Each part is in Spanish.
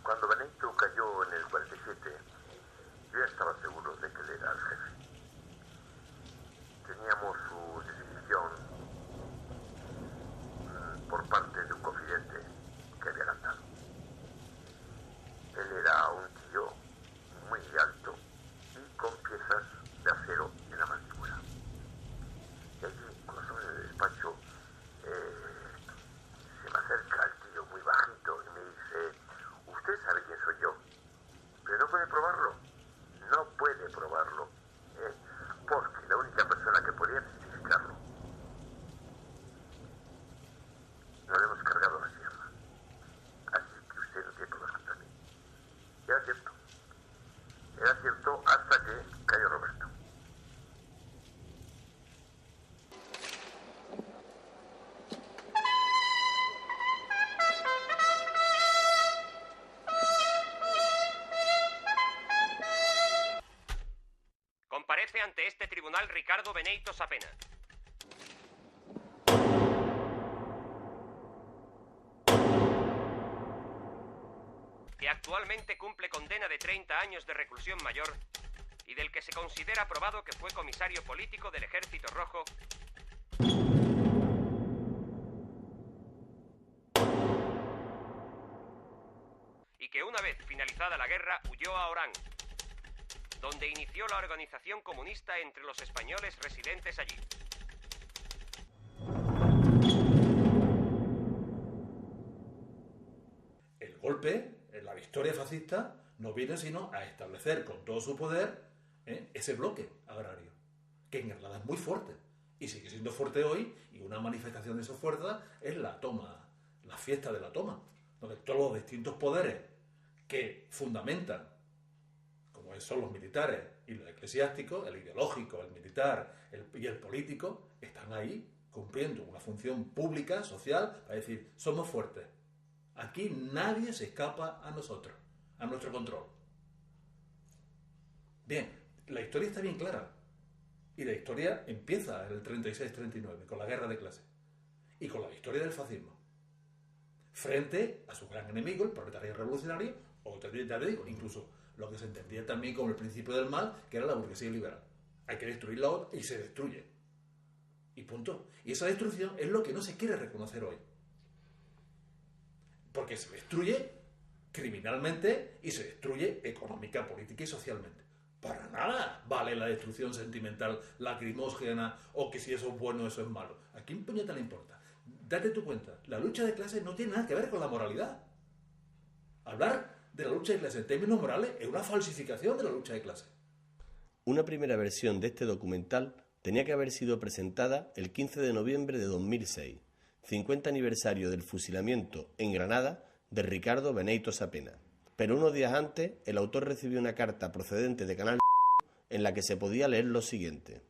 Cuando Benito cayó en el 47, yo ya estaba seguro de que él era el jefe. Teníamos su decisión por parte de un confidente que había cantado. Él era un tío muy alto y con piezas de acero en la mandíbula. Y allí, cuando estaba en el despacho, se me acerca el tío muy bajito y me dice: usted sabe quién soy yo, pero no puede probarlo. No puede probarlo, porque la única persona que podía certificarlo no le hemos cargado la sierra. Así que usted no tiene pruebas contra mí. Y era cierto. Era cierto hasta que cayó Roberto. Comparece ante este tribunal Ricardo Benito Sapena. Que actualmente cumple condena de 30 años de reclusión mayor y del que se considera probado que fue comisario político del Ejército Rojo y que una vez finalizada la guerra huyó a Orán, donde inició la organización comunista entre los españoles residentes allí. El golpe, la victoria fascista, no viene sino a establecer con todo su poder ese bloque agrario, que en Granada es muy fuerte y sigue siendo fuerte hoy, y una manifestación de esa fuerza es la toma, la fiesta de la toma, donde todos los distintos poderes que fundamentan, como son los militares y los eclesiásticos, el ideológico, el militar y el político, están ahí cumpliendo una función pública, social, para decir: somos fuertes. Aquí nadie se escapa a nosotros, a nuestro control. Bien, la historia está bien clara. Y la historia empieza en el 36-39, con la guerra de clases. Y con la victoria del fascismo. Frente a su gran enemigo, el proletariado revolucionario, o ya te digo, incluso lo que se entendía también como el principio del mal, que era la burguesía liberal. Hay que destruir la otra, y se destruye. Y punto. Y esa destrucción es lo que no se quiere reconocer hoy. Porque se destruye criminalmente y se destruye económica, política y socialmente. Para nada vale la destrucción sentimental, lacrimógena, o que si eso es bueno, eso es malo. ¿A quién puñeta le importa? Date tu cuenta, la lucha de clases no tiene nada que ver con la moralidad. Hablar de la lucha de clases en términos morales es una falsificación de la lucha de clases. Una primera versión de este documental tenía que haber sido presentada el 15 de noviembre de 2006, 50 aniversario del fusilamiento en Granada de Ricardo Benito Sapena. Pero unos días antes, el autor recibió una carta procedente de Canal en la que se podía leer lo siguiente: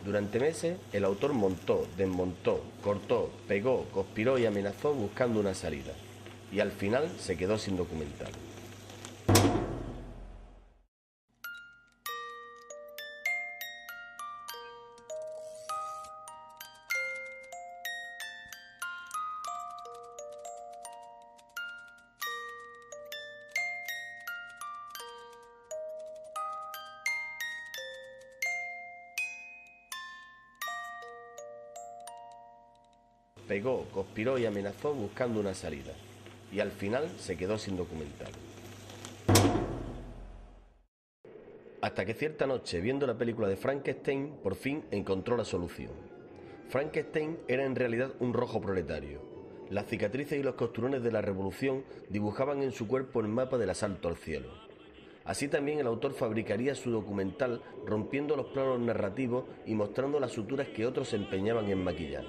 Durante meses, el autor montó, desmontó, cortó, pegó, conspiró y amenazó buscando una salida. Y al final se quedó sin documental. Pegó, conspiró y amenazó buscando una salida. Y al final se quedó sin documental. Hasta que cierta noche, viendo la película de Frankenstein, por fin encontró la solución. Frankenstein era en realidad un rojo proletario. Las cicatrices y los costurones de la revolución dibujaban en su cuerpo el mapa del asalto al cielo. Así también el autor fabricaría su documental rompiendo los planos narrativos y mostrando las suturas que otros se empeñaban en maquillar.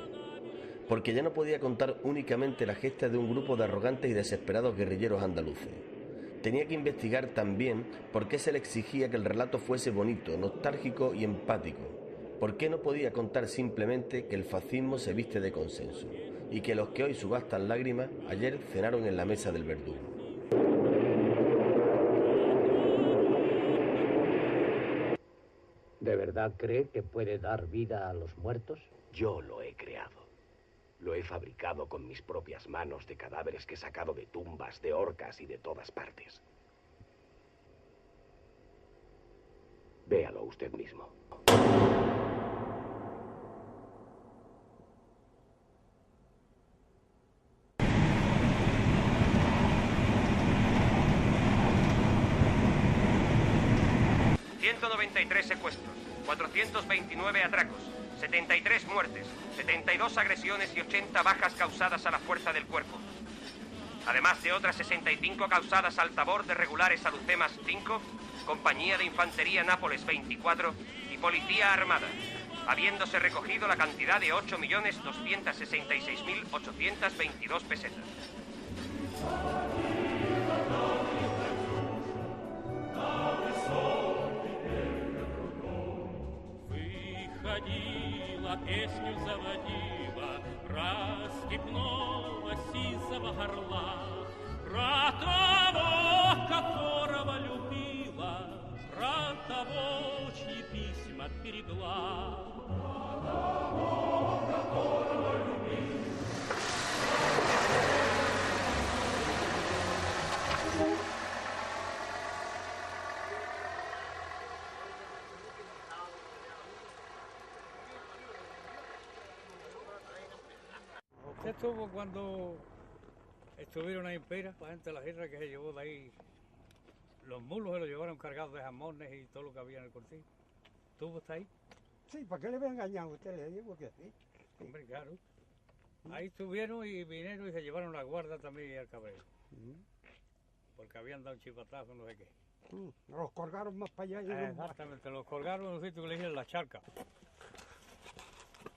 Porque ya no podía contar únicamente la gesta de un grupo de arrogantes y desesperados guerrilleros andaluces. Tenía que investigar también por qué se le exigía que el relato fuese bonito, nostálgico y empático. ¿Por qué no podía contar simplemente que el fascismo se viste de consenso y que los que hoy subastan lágrimas ayer cenaron en la mesa del verdugo? ¿De verdad cree que puede dar vida a los muertos? Yo lo he creado. Lo he fabricado con mis propias manos de cadáveres que he sacado de tumbas, de horcas y de todas partes. Véalo usted mismo. ...193 secuestros, 429 atracos, 73 muertes, 72 agresiones y 80 bajas causadas a la fuerza del cuerpo. Además de otras 65 causadas al tabor de regulares Alucemas 5, Compañía de Infantería Nápoles 24 y Policía Armada, habiéndose recogido la cantidad de 8.266.822 pesetas. Песню заводила про степного сизого горла, про того, которого любила, про того, чьи письма берегла. Про того, которого любила. Usted estuvo cuando estuvieron ahí en Pera, la gente de la guerra que se llevó de ahí, los mulos se los llevaron cargados de jamones y todo lo que había en el cortillo. ¿Estuvo hasta ahí? Sí, ¿para qué le voy a engañar a usted? Le digo que sí. Hombre, claro. Ahí estuvieron y vinieron y se llevaron la guarda también y el cabrero. Porque habían dado un chipatazo, no sé qué. Los colgaron más para allá. Exactamente, los colgaron en un sitio que le dicen La Charca.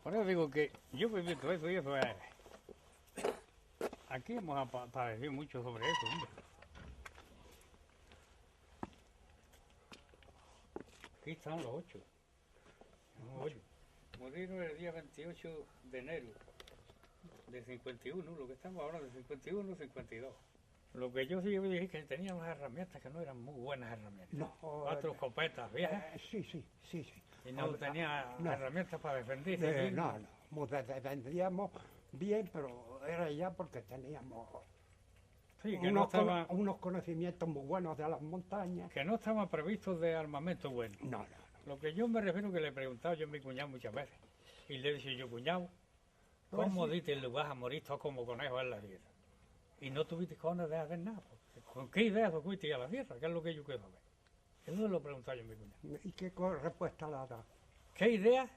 Por eso digo que yo he visto eso y eso es... Aquí hemos padecido mucho sobre eso, hombre. Aquí están los 8. Murieron el día 28 de enero de 51, lo que estamos ahora de 51, 52. Lo que yo sí dije que tenían las herramientas que no eran muy buenas herramientas. No, 4 escopetas viejas. Sí. Y no tenía herramientas para defenderse. No, defendíamos bien, pero era ya porque teníamos unos conocimientos muy buenos de las montañas. Que no estaban previstos de armamento bueno. No. Lo que yo me refiero que le he preguntado yo a mi cuñado muchas veces. Y le he dicho yo, cuñado, ¿cómo diste el vas a morir todo como conejo en la sierra? Y no tuviste cojones de hacer nada. ¿Con qué ideas os fuiste a la sierra? ¿Qué es lo que yo quiero saber? Eso lo he preguntado yo a mi cuñado. ¿Y qué respuesta le ha dado? ¿Qué ideas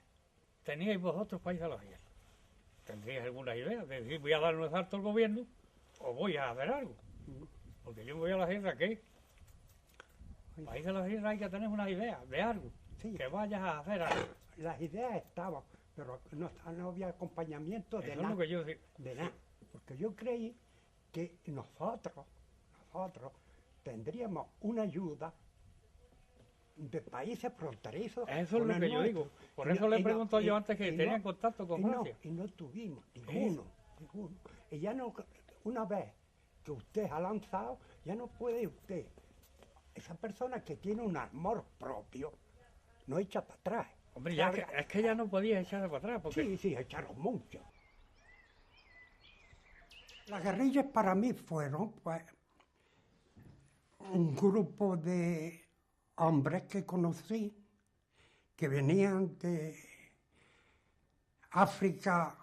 teníais vosotros para ir a la sierra? ¿Tendríais alguna idea de decir voy a dar un asalto al gobierno o voy a hacer algo? Porque yo voy a la sierra, ¿qué? Para ir a la sierra hay que tener unas ideas de algo, que vayas a hacer algo. Las ideas estaban, pero no había acompañamiento de Eso nada. Es lo que yo de nada. Porque yo creí que nosotros tendríamos una ayuda de países fronterizos. Eso es lo que yo digo. Por eso le pregunto yo antes que tenían contacto con Francia. Y no tuvimos ninguno. Y ya no, una vez que usted ha lanzado, ya no puede usted. Esa persona que tiene un amor propio, no echa para atrás. Hombre, ya es que ya no podía echarse para atrás. Porque... Sí, echaron mucho. Las guerrillas para mí fueron pues, un grupo de hombres que conocí, que venían de África,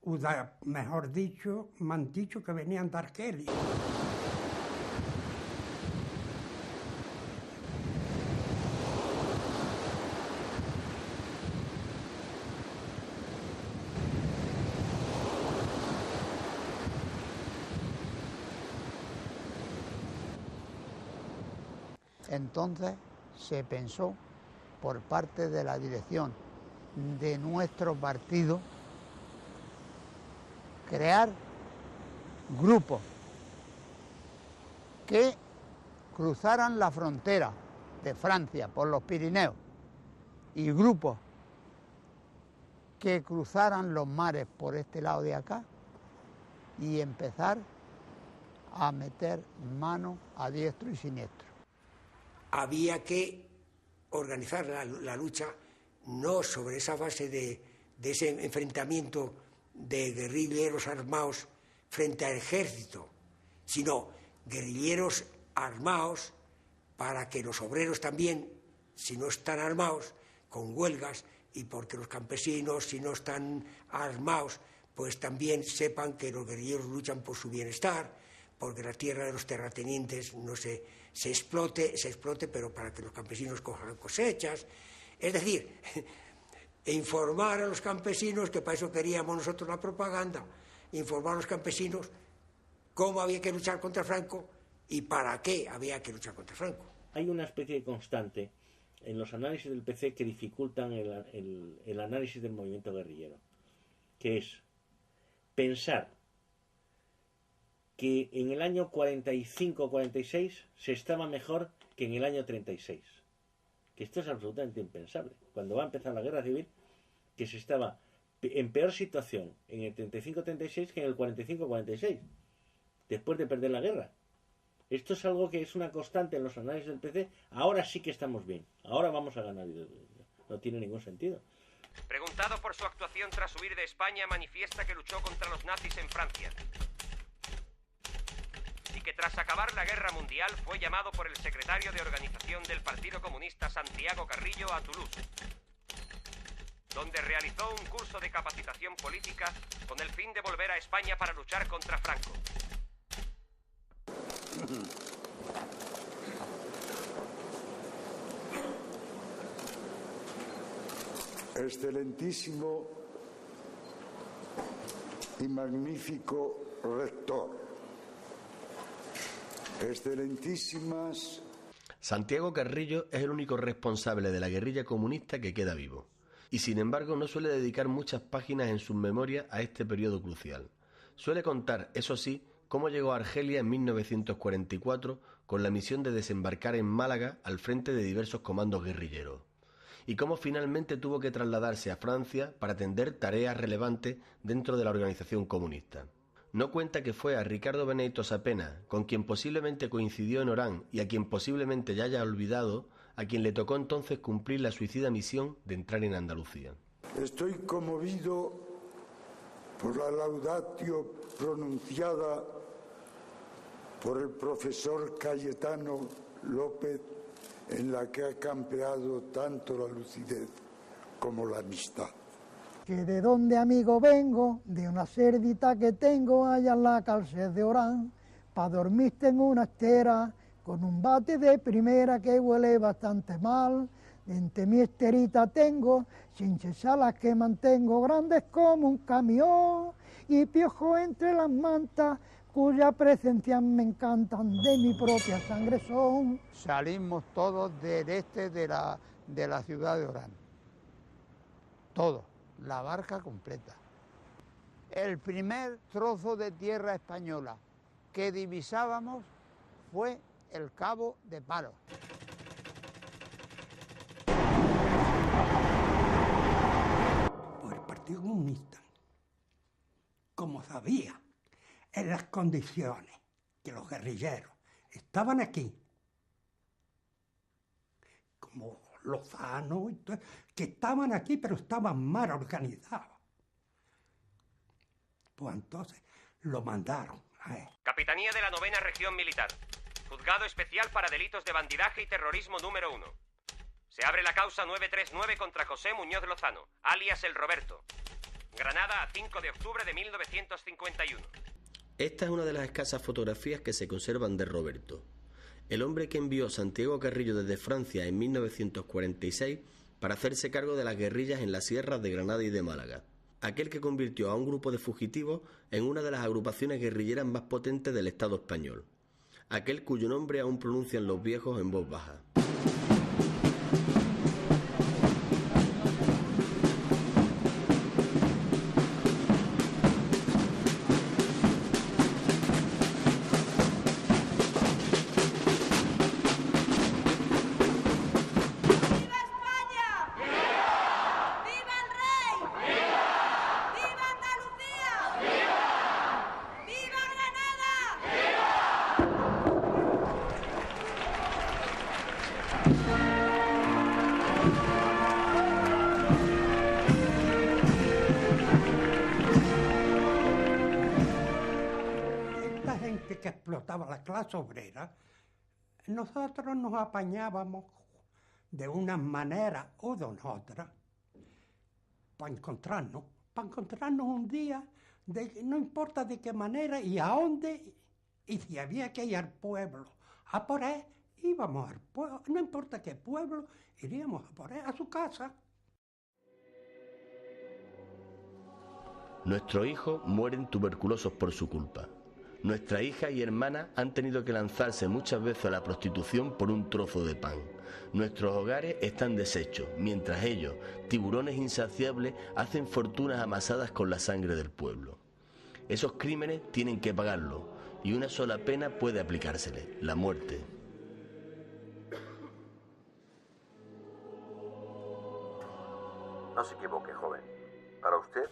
o mejor dicho, me han dicho que venían de Argelia. Entonces se pensó por parte de la dirección de nuestro partido crear grupos que cruzaran la frontera de Francia por los Pirineos y grupos que cruzaran los mares por este lado de acá y empezar a meter mano a diestro y siniestro. Había que organizar la lucha no sobre esa base de ese enfrentamiento de guerrilleros armados frente al ejército, sino guerrilleros armados para que los obreros también, si no están armados, con huelgas, y porque los campesinos, si no están armados, pues también sepan que los guerrilleros luchan por su bienestar, porque la tierra de los terratenientes no se explote, pero para que los campesinos cojan cosechas. Es decir, informar a los campesinos, que para eso queríamos nosotros la propaganda, informar a los campesinos cómo había que luchar contra Franco y para qué había que luchar contra Franco. Hay una especie de constante en los análisis del PC que dificultan el análisis del movimiento guerrillero, que es pensar que en el año 45-46 se estaba mejor que en el año 36. Que esto es absolutamente impensable. Cuando va a empezar la guerra civil, que se estaba en peor situación en el 35-36 que en el 45-46, después de perder la guerra. Esto es algo que es una constante en los análisis del PC. Ahora sí que estamos bien. Ahora vamos a ganar. No tiene ningún sentido. Preguntado por su actuación tras huir de España, manifiesta que luchó contra los nazis en Francia y que tras acabar la Guerra Mundial fue llamado por el secretario de organización del Partido Comunista Santiago Carrillo a Toulouse, donde realizó un curso de capacitación política con el fin de volver a España para luchar contra Franco. Excelentísimo y magnífico rector, excelentísimas... Santiago Carrillo es el único responsable de la guerrilla comunista que queda vivo, y sin embargo no suele dedicar muchas páginas en sus memorias a este periodo crucial. Suele contar, eso sí, cómo llegó a Argelia en 1944 con la misión de desembarcar en Málaga al frente de diversos comandos guerrilleros, y cómo finalmente tuvo que trasladarse a Francia para atender tareas relevantes dentro de la organización comunista. No cuenta que fue a Ricardo Benito Sapena, con quien posiblemente coincidió en Orán y a quien posiblemente ya haya olvidado, a quien le tocó entonces cumplir la suicida misión de entrar en Andalucía. Estoy conmovido por la laudatio pronunciada por el profesor Cayetano López, en la que ha campeado tanto la lucidez como la amistad. Que de donde amigo vengo, de una cerdita que tengo allá en la cárcel de Orán, pa' dormirte en una estera, con un bate de primera que huele bastante mal. Entre mi esterita tengo chinchesalas que mantengo grandes como un camión, y piojo entre las mantas cuya presencia me encantan, de mi propia sangre son. Salimos todos del este de la ciudad de Orán, todos, la barca completa. El primer trozo de tierra española que divisábamos fue el Cabo de Palos. Pues el Partido Comunista, como sabía en las condiciones que los guerrilleros estaban aquí, como Lozano, y todo, que estaban aquí pero estaban mal organizados, pues entonces lo mandaron a él. Capitanía de la 9ª Región Militar. Juzgado Especial para Delitos de Bandidaje y Terrorismo número 1. Se abre la causa 939 contra José Muñoz Lozano, alias El Roberto. Granada, a 5 de octubre de 1951. Esta es una de las escasas fotografías que se conservan de Roberto, el hombre que envió Santiago Carrillo desde Francia en 1946 para hacerse cargo de las guerrillas en las sierras de Granada y de Málaga, aquel que convirtió a un grupo de fugitivos en una de las agrupaciones guerrilleras más potentes del Estado español, aquel cuyo nombre aún pronuncian los viejos en voz baja. Que explotaba la clase obrera, nosotros nos apañábamos de una manera o de otra para encontrarnos un día, no importa de qué manera y a dónde, y si había que ir al pueblo a por él, íbamos al pueblo, no importa qué pueblo, iríamos a por él, a su casa. Nuestros hijos mueren tuberculosos por su culpa. Nuestras hijas y hermanas han tenido que lanzarse muchas veces a la prostitución por un trozo de pan. Nuestros hogares están deshechos, mientras ellos, tiburones insaciables, hacen fortunas amasadas con la sangre del pueblo. Esos crímenes tienen que pagarlo, y una sola pena puede aplicárseles: la muerte. No se equivoque, joven. Para usted,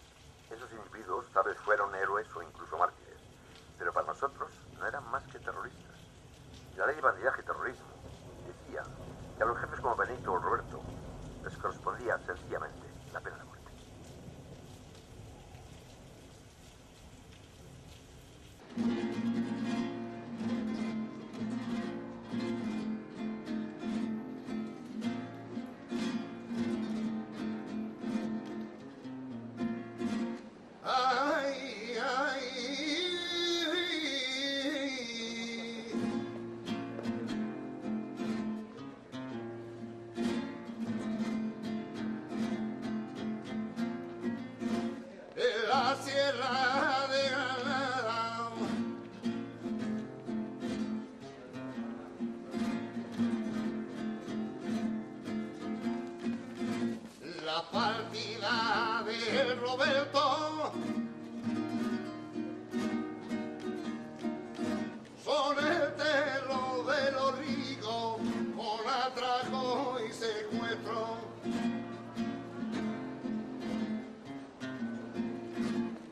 esos individuos tal vez fueron héroes o incluso mártires. Pero para nosotros no eran más que terroristas. La ley de bandidaje y terrorismo decía que a los jefes como Benito o Roberto les correspondía sencillamente la pena de muerte. La sierra de Granada, la partida de Roberto, son el terror de los ricos con atraco y secuestro.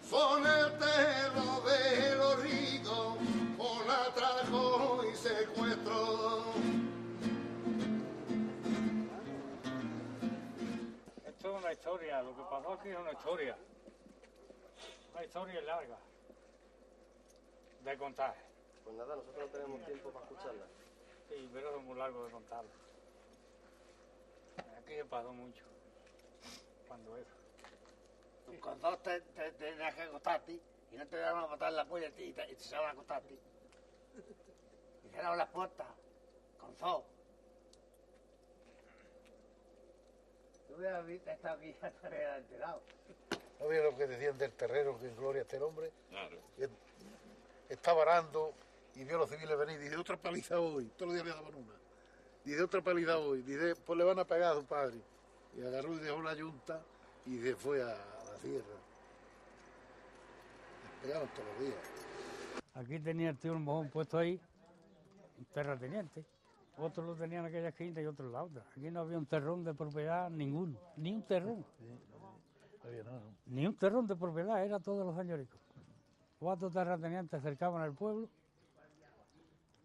Son el terror de los ricos con atraco y secuestro. Esto es una historia, lo que pasó aquí es una historia larga de contar. Pues nada, nosotros no tenemos tiempo para escucharla. Sí, pero es muy largo de contarlo. Aquí se pasó mucho cuando eso. Con dos te tenías que acostarte y no te daban a matar la polla y te echaban a acostarte. Y cerraban las puertas con zoo. Tú hubieras estado aquí ya te hubieras enterado. ¿No vieron lo que decían del terrero, que en gloria esté el hombre? Claro. Estaba arando y vio a los civiles venir y dice: otra paliza hoy. Todos los días le daban una. Dice: otra paliza hoy. Dice: pues le van a pegar a su padre. Y agarró y dejó la yunta y se fue a la sierra. Les pegaban todos los días. Aquí tenía el tío un mojón puesto ahí, un terrateniente. Otros lo tenían en aquella esquina y otros en la otra. Aquí no había un terrón de propiedad ninguno, ni un terrón. No había nada. Ni un terrón de propiedad, era todos los señoricos. 4 terratenientes cercaban al pueblo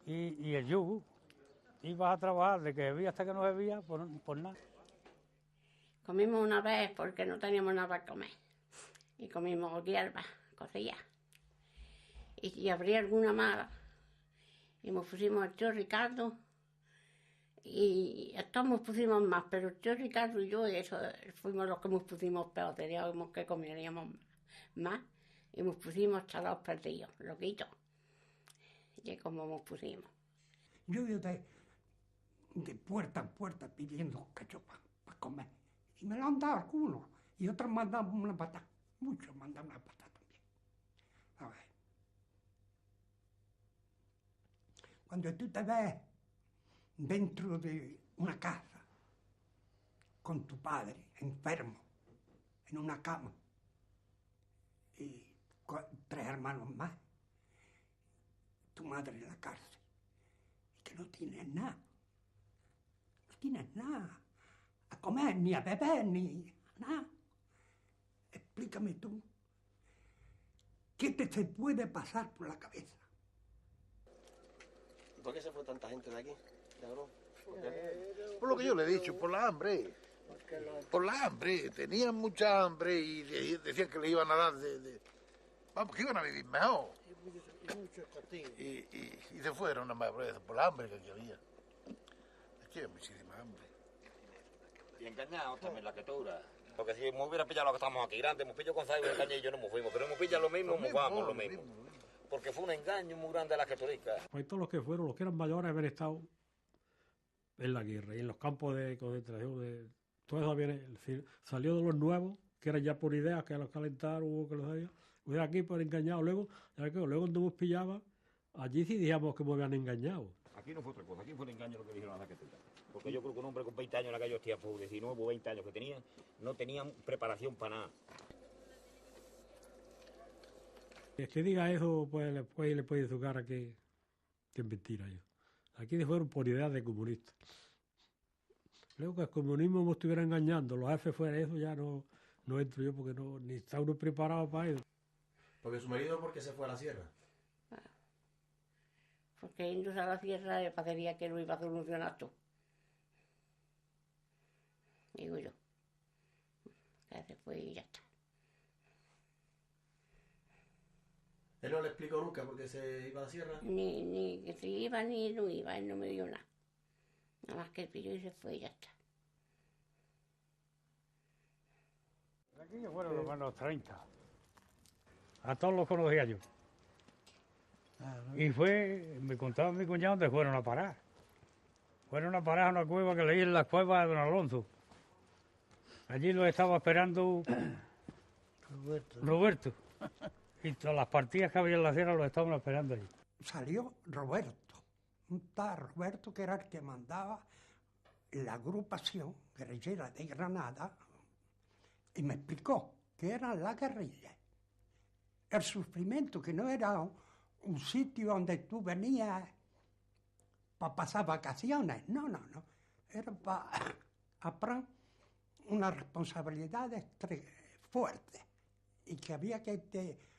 y el yugo. Ibas a trabajar de que bebía hasta que no bebía por nada. Comimos una vez porque no teníamos nada para comer. Y comimos hierbas, cocidas. Y si habría alguna mala, y nos pusimos el tío Ricardo, y todos nos pusimos más, pero el tío Ricardo y yo, eso, fuimos los que nos pusimos peor, teníamos que comeríamos más, y nos pusimos chalados perdidos, loquitos. Y como nos pusimos. Yo iba de puerta en puerta pidiendo cachopa para comer. Y me lo han dado algunos. Y otros me han dado una patata. Muchos me han dado una patata también. A ver. Cuando tú te ves dentro de una casa con tu padre enfermo, en una cama, y 3 hermanos más, tu madre en la cárcel, y que no tienes nada, a comer, ni a beber, ni nada. Explícame tú, ¿qué te se puede pasar por la cabeza? ¿Por qué se fue tanta gente de aquí, cabrón? Por lo que yo le he dicho, por la hambre. Por la hambre. Tenían mucha hambre y decían que le iban a dar vamos, que iban a vivir mejor. Y se fueron nada más por la hambre que aquí había. Aquí había muchísima hambre. Y engañados también la criatura. Porque si me hubiera pillado lo que estamos aquí grandes, hemos pillado con Zaibo y Caña y yo no nos fuimos, pero hemos pillado lo mismo, nos vamos lo mismo. Porque fue un engaño muy grande de la criatura. Pues todos los que fueron, los que eran mayores, haber estado en la guerra y en los campos de concentración, todo eso viene, salió de los nuevos, que eran ya por ideas, que los calentaron, hubo que los había, hubo aquí por engañado, luego cuando nos pillaba, allí sí dijimos que me habían engañado. Aquí no fue otra cosa, aquí fue el engaño lo que dijeron a la criatura. Porque yo creo que un hombre con 20 años en aquellos tiempos, 19 o 20 años que tenía, no tenían preparación para nada. Es que diga eso, pues le puede su cara que es mentira yo. Aquí se fueron por ideas de comunistas. Luego que el comunismo me estuviera engañando, los jefes fuera eso, ya no entro yo porque ni está uno preparado para eso. Porque su marido, ¿por qué se fue a la sierra? Porque yéndose a la sierra le parecería que lo iba a solucionar todo. Digo yo. Que se fue y ya está. ¿Él no le explicó nunca por qué se iba a la sierra? Ni que se iba ni no iba, él no me dio nada. Nada más que el pillo y se fue y ya está. Aquí fueron los menos 30. A todos los conocía yo. Y me contaba mi cuñado dónde fueron a parar. Fueron a parar a una cueva que leí en la cueva de Don Alonso. Allí lo estaba esperando Roberto. Y todas las partidas que había en la sierra lo estaban esperando allí. Salió Roberto, un tal Roberto que era el que mandaba la agrupación guerrillera de Granada, y me explicó que era la guerrilla. El sufrimiento, que no era un sitio donde tú venías para pasar vacaciones, no. Era para aprender una responsabilidad fuerte y que había que tener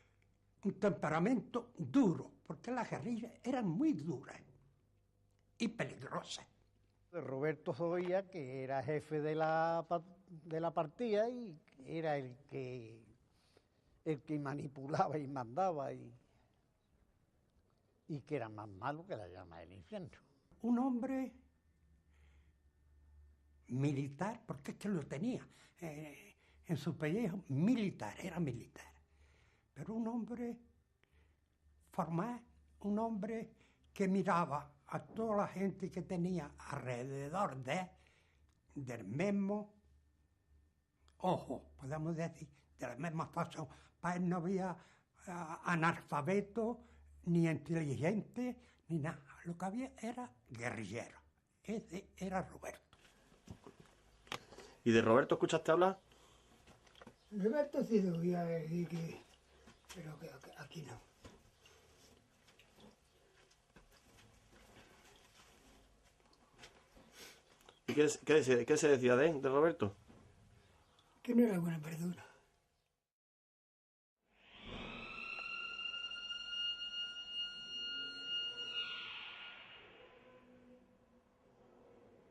un temperamento duro, porque las guerrillas eran muy duras y peligrosas. Roberto Zoya, que era jefe de la partida y era el que manipulaba y mandaba y que era más malo que la llama del infierno. Un hombre militar, porque es que lo tenía en su pellejo, era militar, pero un hombre formal, un hombre que miraba a toda la gente que tenía alrededor del mismo ojo, podemos decir, de la misma forma. Para él no había analfabeto, ni inteligente, ni nada. Lo que había era guerrillero. Ese era Roberto. ¿Y de Roberto escuchaste hablar? Roberto sí lo voy a decir pero que aquí no. ¿Y qué se decía de Roberto? Que no era buena persona.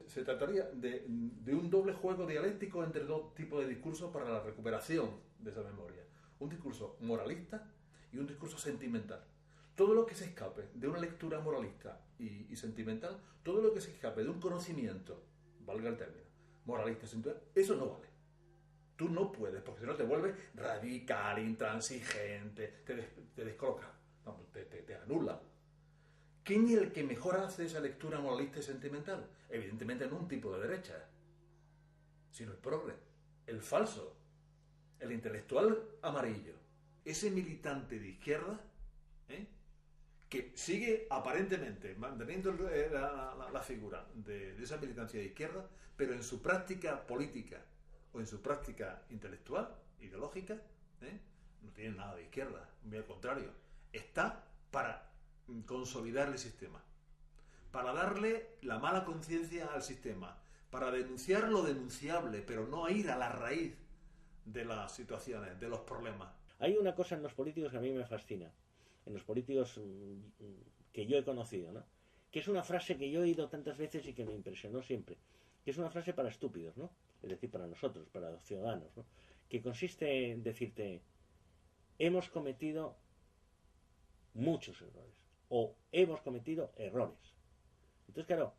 Se trataría de un doble juego dialéctico entre dos tipos de discursos para la recuperación de esa memoria. Un discurso moralista y un discurso sentimental. Todo lo que se escape de una lectura moralista y sentimental, todo lo que se escape de un conocimiento, valga el término, moralista y sentimental, eso no vale. Tú no puedes, porque si no te vuelves radical, intransigente, te descolocas, te anula. ¿Quién es el que mejor hace esa lectura moralista y sentimental? Evidentemente no un tipo de derecha, sino el progre, el falso, el intelectual amarillo. Ese militante de izquierda, que sigue aparentemente manteniendo la figura de esa militancia de izquierda, pero en su práctica política o en su práctica intelectual, ideológica, no tiene nada de izquierda, muy al contrario, está para consolidar el sistema, para darle la mala conciencia al sistema, para denunciar lo denunciable, pero no ir a la raíz de las situaciones, de los problemas. Hay una cosa en los políticos que a mí me fascina, en los políticos que yo he conocido, ¿no? Que es una frase que yo he oído tantas veces y que me impresionó siempre, que es una frase para estúpidos, ¿no? Es decir, para nosotros, para los ciudadanos, ¿no? Que consiste en decirte, hemos cometido muchos errores, o hemos cometido errores. Entonces, claro,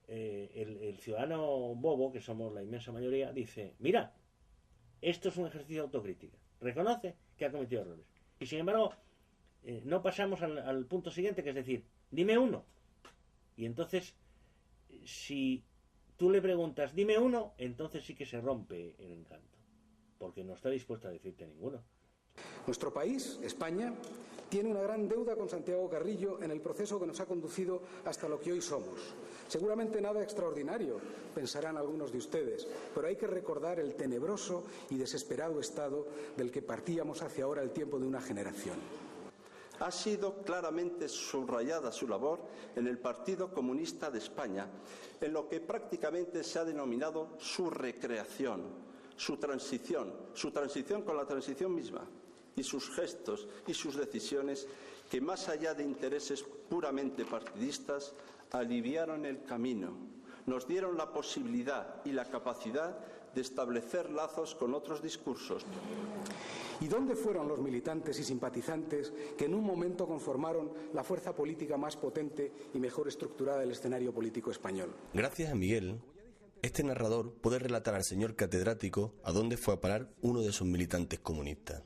el ciudadano bobo, que somos la inmensa mayoría, dice, mira, esto es un ejercicio de autocrítica, reconoce que ha cometido errores. Y sin embargo, no pasamos al punto siguiente, que es decir, dime uno. Y entonces, si tú le preguntas, dime uno, entonces sí que se rompe el encanto, porque no está dispuesto a decirte ninguno. Nuestro país, España, tiene una gran deuda con Santiago Carrillo en el proceso que nos ha conducido hasta lo que hoy somos. Seguramente nada extraordinario, pensarán algunos de ustedes, pero hay que recordar el tenebroso y desesperado estado del que partíamos hace ahora el tiempo de una generación. Ha sido claramente subrayada su labor en el Partido Comunista de España, en lo que prácticamente se ha denominado su recreación, su transición con la transición misma, y sus gestos y sus decisiones que, más allá de intereses puramente partidistas, aliviaron el camino, nos dieron la posibilidad y la capacidad de establecer lazos con otros discursos. ¿Y dónde fueron los militantes y simpatizantes que en un momento conformaron la fuerza política más potente y mejor estructurada del escenario político español? Gracias a Miguel, este narrador puede relatar al señor catedrático a dónde fue a parar uno de sus militantes comunistas.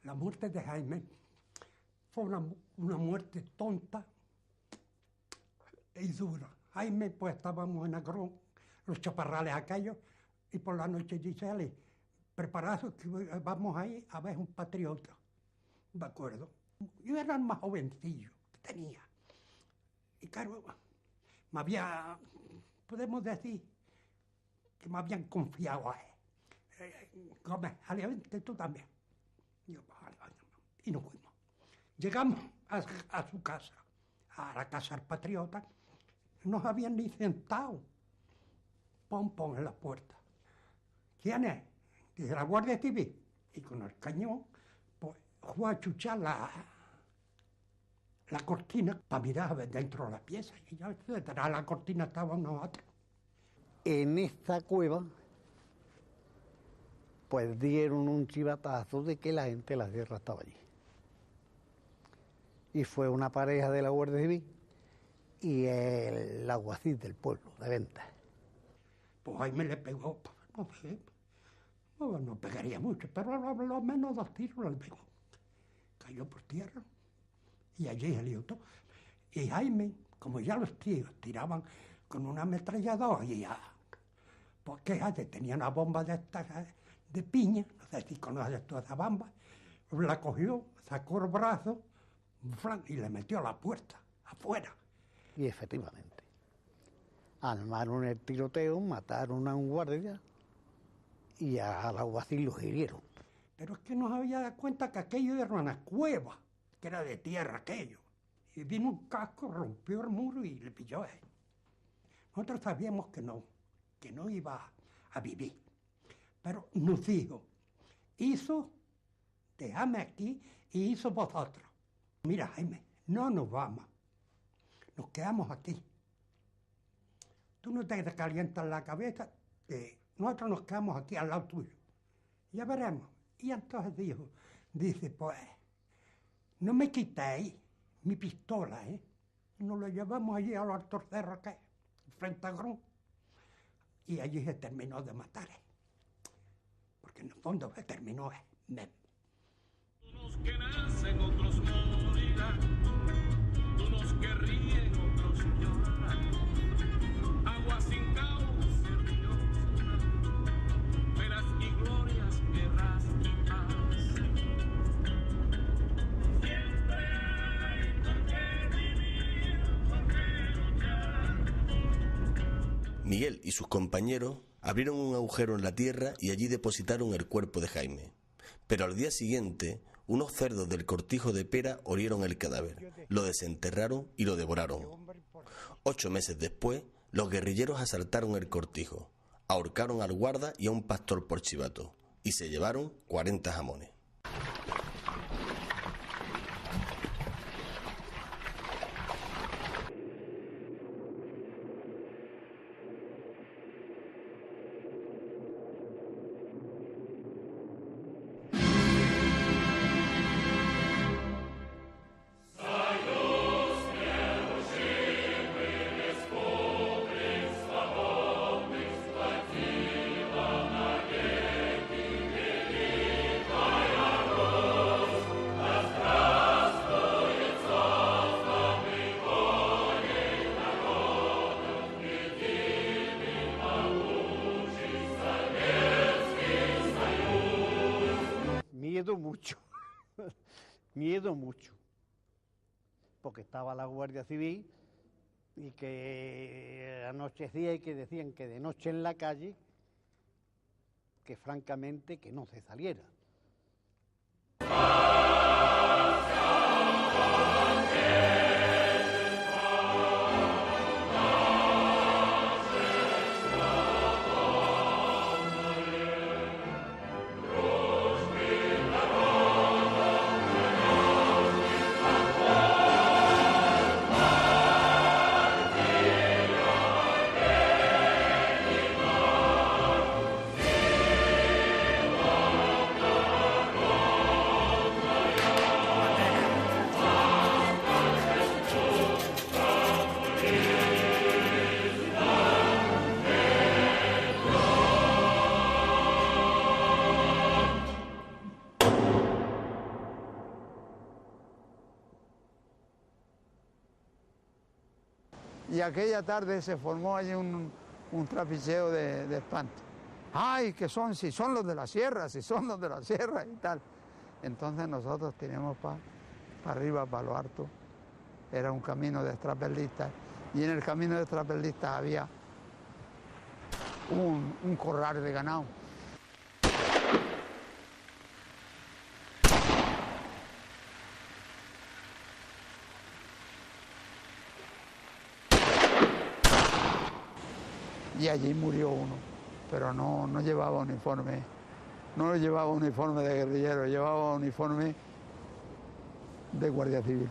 La muerte de Jaime fue una muerte tonta y dura. Jaime, pues estábamos en Agrón, los chaparrales aquellos, y por la noche dice, Ale, preparados que vamos ahí a ver un patriota. Me acuerdo. Yo era el más jovencillo que tenía. Y claro, podemos decir que me habían confiado a él. Gómez, Ale, vente tú también. Y nos fuimos. Llegamos a su casa, a la casa del patriota. No se habían ni sentado. Pon en la puerta. ¿Quién es? Dice, la Guardia Civil. Y con el cañón, pues, fue a chuchar la cortina para mirar a ver dentro de la pieza. Y ya detrás de la cortina estaban nosotros. En esta cueva, pues dieron un chivatazo de que la gente de la sierra estaba allí. Y fue una pareja de la Guardia Civil y el alguacil del pueblo, de Venta. Pues ahí me le pegó, no sé, no pegaría mucho, pero a lo menos 2 tiros le pegó. Cayó por tierra y allí salió todo. Y Jaime, como ya los tíos tiraban con una ametralladora y ya, pues quéjate, tenía una bomba de estas de piña, no sé si conoces toda esa bomba, la cogió, sacó el brazo y le metió a la puerta, afuera. Y efectivamente, armaron el tiroteo, mataron a un guardia y al alguacil lo hirieron. Pero es que no se había dado cuenta que aquello era una cueva, que era de tierra aquello. Y vino un casco, rompió el muro y le pilló a él. Nosotros sabíamos que no iba a vivir. Pero nos dijo, déjame aquí y hizo vosotros. Mira, Jaime, no nos vamos. Nos quedamos aquí. Tú no te calientas la cabeza, nosotros nos quedamos aquí al lado tuyo. Ya veremos. Y entonces dice, pues, no me quitéis mi pistola, ¿eh? Nos lo llevamos allí a los Altos Cerros, que frente a Grón. Y allí se terminó de matar, ¿eh? Porque en el fondo se terminó, Unos que nacen, otros morirán. Unos que ríen, otros llorarán. Agua sin cauce, ríos. Miguel y sus compañeros abrieron un agujero en la tierra y allí depositaron el cuerpo de Jaime. Pero al día siguiente, unos cerdos del cortijo de Pera olieron el cadáver, lo desenterraron y lo devoraron. 8 meses después, los guerrilleros asaltaron el cortijo, ahorcaron al guarda y a un pastor por chivato, y se llevaron 40 jamones. Miedo mucho, porque estaba la Guardia Civil y que anochecía y que decían que de noche en la calle, que francamente que no se saliera. Y aquella tarde se formó allí un trapicheo de espanto. ¡Ay, que son! Si son los de la sierra, si son los de la sierra y tal. Entonces nosotros teníamos para arriba, para lo alto. Era un camino de extraperlistas. Y en el camino de extraperlistas había un corral de ganado. Y allí murió uno, pero no llevaba uniforme, no llevaba uniforme de guerrillero, llevaba uniforme de Guardia Civil.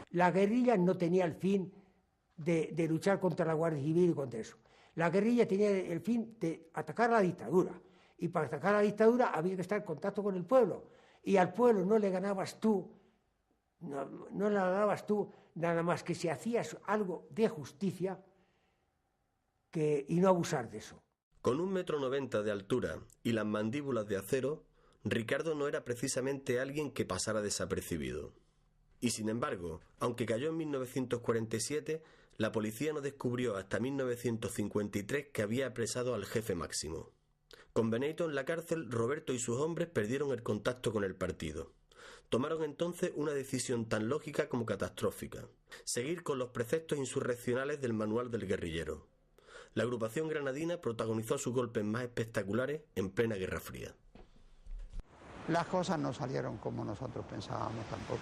La guerrilla no tenía el fin de luchar contra la Guardia Civil y contra eso. La guerrilla tenía el fin de atacar a la dictadura, y para atacar a la dictadura había que estar en contacto con el pueblo, y al pueblo no le ganabas tú, no le ganabas tú nada más que si hacías algo de justicia, y no abusar de eso. Con 1,90 m de altura y las mandíbulas de acero, Ricardo no era precisamente alguien que pasara desapercibido. Y sin embargo, aunque cayó en 1947, la policía no descubrió hasta 1953 que había apresado al jefe máximo. Con Benito en la cárcel, Roberto y sus hombres perdieron el contacto con el partido. Tomaron entonces una decisión tan lógica como catastrófica: seguir con los preceptos insurreccionales del manual del guerrillero. La agrupación granadina protagonizó sus golpes más espectaculares en plena Guerra Fría. Las cosas no salieron como nosotros pensábamos tampoco.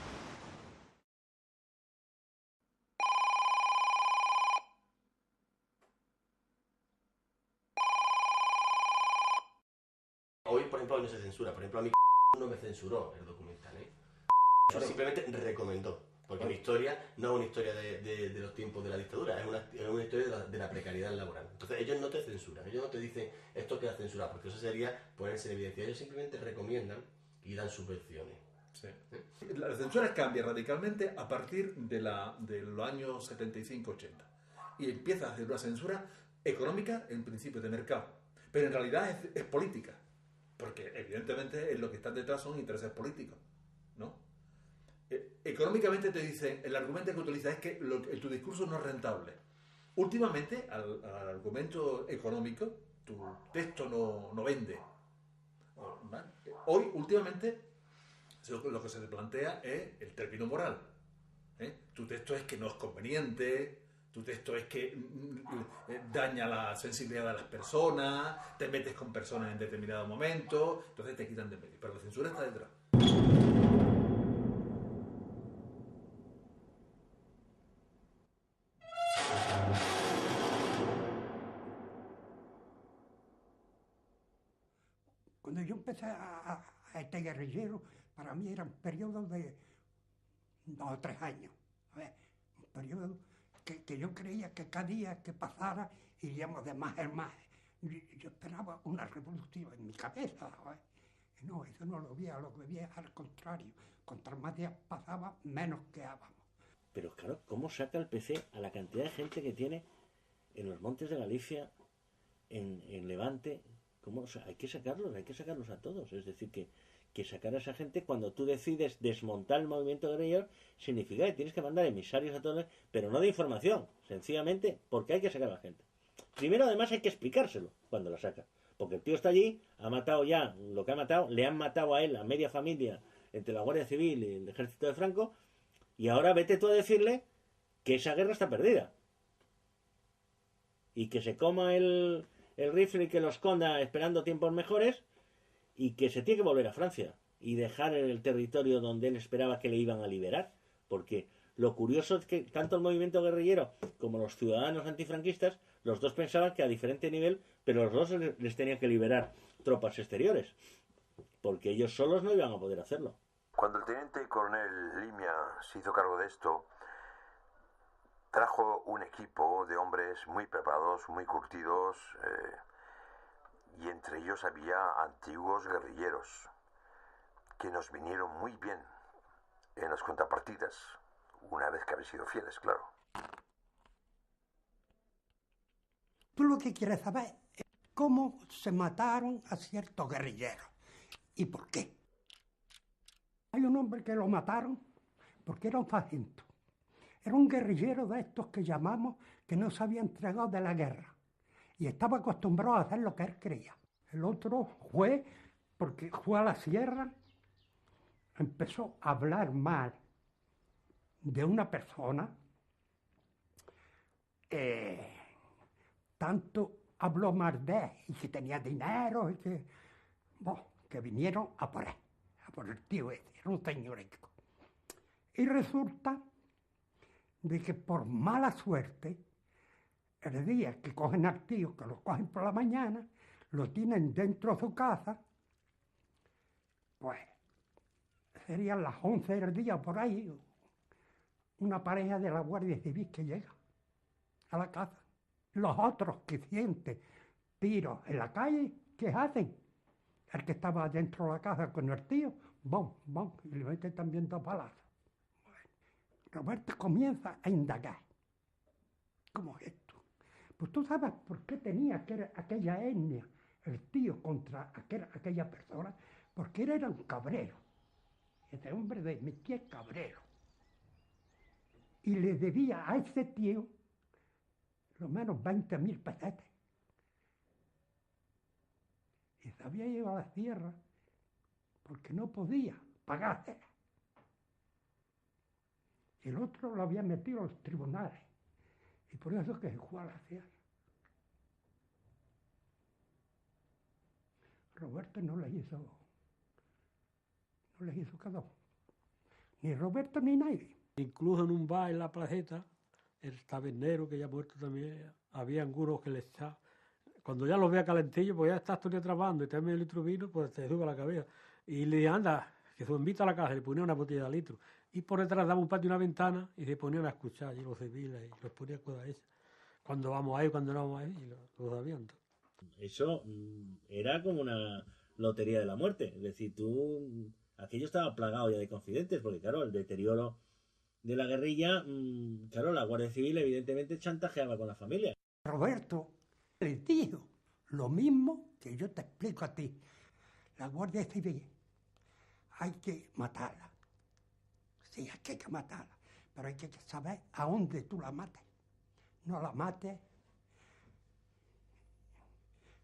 Hoy, por ejemplo, no se censura. Por ejemplo, a mí no me censuró el documental, ¿eh? Simplemente recomendó. Porque mi historia no es una historia de los tiempos de la dictadura, es una historia de la precariedad laboral. Entonces ellos no te censuran, ellos no te dicen esto queda censurado, porque eso sería ponerse en evidencia. Ellos simplemente recomiendan y dan subvenciones. Sí. La censura cambia radicalmente a partir de los años 75-80. Y empieza a hacer una censura económica en principio de mercado. Pero en realidad es política. Porque evidentemente lo que están detrás son intereses políticos, ¿no? Económicamente te dicen, el argumento que utiliza es que tu discurso no es rentable. Últimamente, al argumento económico, tu texto no vende. ¿Vale? Hoy, últimamente, lo que se te plantea es el término moral. Tu texto es que no es conveniente, Tu texto es que daña la sensibilidad de las personas, te metes con personas en determinado momento, entonces te quitan de medio. Pero la censura está detrás. Cuando yo empecé a este guerrillero, para mí eran periodos de 2 o 3 años. A ver, un periodo que yo creía que cada día que pasara iríamos de más en más. Yo esperaba una revolución en mi cabeza. ¿Sabes? No, eso no lo veía, lo que veía al contrario. Contra más días pasaba, menos quedábamos. Pero claro, ¿cómo saca el PC a la cantidad de gente que tiene en los montes de Galicia, en Levante? ¿Cómo? O sea, hay que sacarlos a todos. Es decir, que sacar a esa gente, cuando tú decides desmontar el movimiento guerrillero, significa que tienes que mandar emisarios a todos, pero no de información, sencillamente porque hay que sacar a la gente. Primero, además, hay que explicárselo cuando la saca. Porque el tío está allí, ha matado ya lo que ha matado, le han matado a él, a media familia, entre la Guardia Civil y el Ejército de Franco, y ahora vete tú a decirle que esa guerra está perdida. Y que se coma el rifle y que lo esconda esperando tiempos mejores, y que se tiene que volver a Francia y dejar el territorio donde él esperaba que le iban a liberar. Porque lo curioso es que tanto el movimiento guerrillero como los ciudadanos antifranquistas, los dos pensaban que a diferente nivel, pero los dos les tenían que liberar tropas exteriores, porque ellos solos no iban a poder hacerlo. Cuando el teniente coronel Limia se hizo cargo de esto, trajo un equipo de hombres muy preparados, muy curtidos, y entre ellos había antiguos guerrilleros que nos vinieron muy bien en las contrapartidas, una vez que habían sido fieles, claro. Tú lo que quieres saber es cómo se mataron a ciertos guerrilleros y por qué. Hay un hombre que lo mataron porque era un sargento. Era un guerrillero de estos que llamamos que no se había entregado de la guerra y estaba acostumbrado a hacer lo que él quería. El otro fue porque fue a la sierra, empezó a hablar mal de una persona, tanto habló mal de él, y que tenía dinero, y que vinieron a por él, a por el tío ese, era un señorico. Y resulta de que por mala suerte, el día que cogen al tío, que lo cogen por la mañana, lo tienen dentro de su casa, pues serían las 11 del día por ahí, una pareja de la Guardia Civil que llega a la casa. Los otros que sienten tiros en la calle, ¿qué hacen? El que estaba dentro de la casa con el tío, ¡bom, bom! Y le meten también 2 balazos. Bueno, Roberto comienza a indagar. ¿Cómo es esto? Pues tú sabes por qué tenía aquella etnia el tío contra aquella persona, porque él era un cabrero. Ese hombre de mi tío es cabrero. Y le debía a ese tío lo menos 20.000 pesetas. Y se había ido a la sierra porque no podía pagarse. Y el otro lo había metido a los tribunales. Y por eso es que se fue a la sierra. Roberto no les hizo caso. Ni Roberto ni nadie. Incluso en un bar en la placeta, el tabernero, que ya ha muerto también, había algunos que le echaban. Cuando ya los vea calentillos, pues ya estás todo el día trabajando y te medio litro de vino, pues te sube la cabeza. Y le dije, anda, que se invita a la casa, le ponía una botella de litro. Y por detrás daba un patio y una ventana y se ponían a escuchar allí los civiles y los ponía cosas esas. Cuando vamos ahí, cuando no vamos ahí, y lo sabían todo. Eso era como una lotería de la muerte. Es decir, aquello estaba plagado ya de confidentes, porque claro, el deterioro de la guerrilla, claro, la Guardia Civil evidentemente chantajeaba con la familia. Roberto le dijo lo mismo que yo te explico a ti. La Guardia Civil hay que matarla. Sí, hay que matarla, pero hay que saber a dónde tú la mates. No la mates.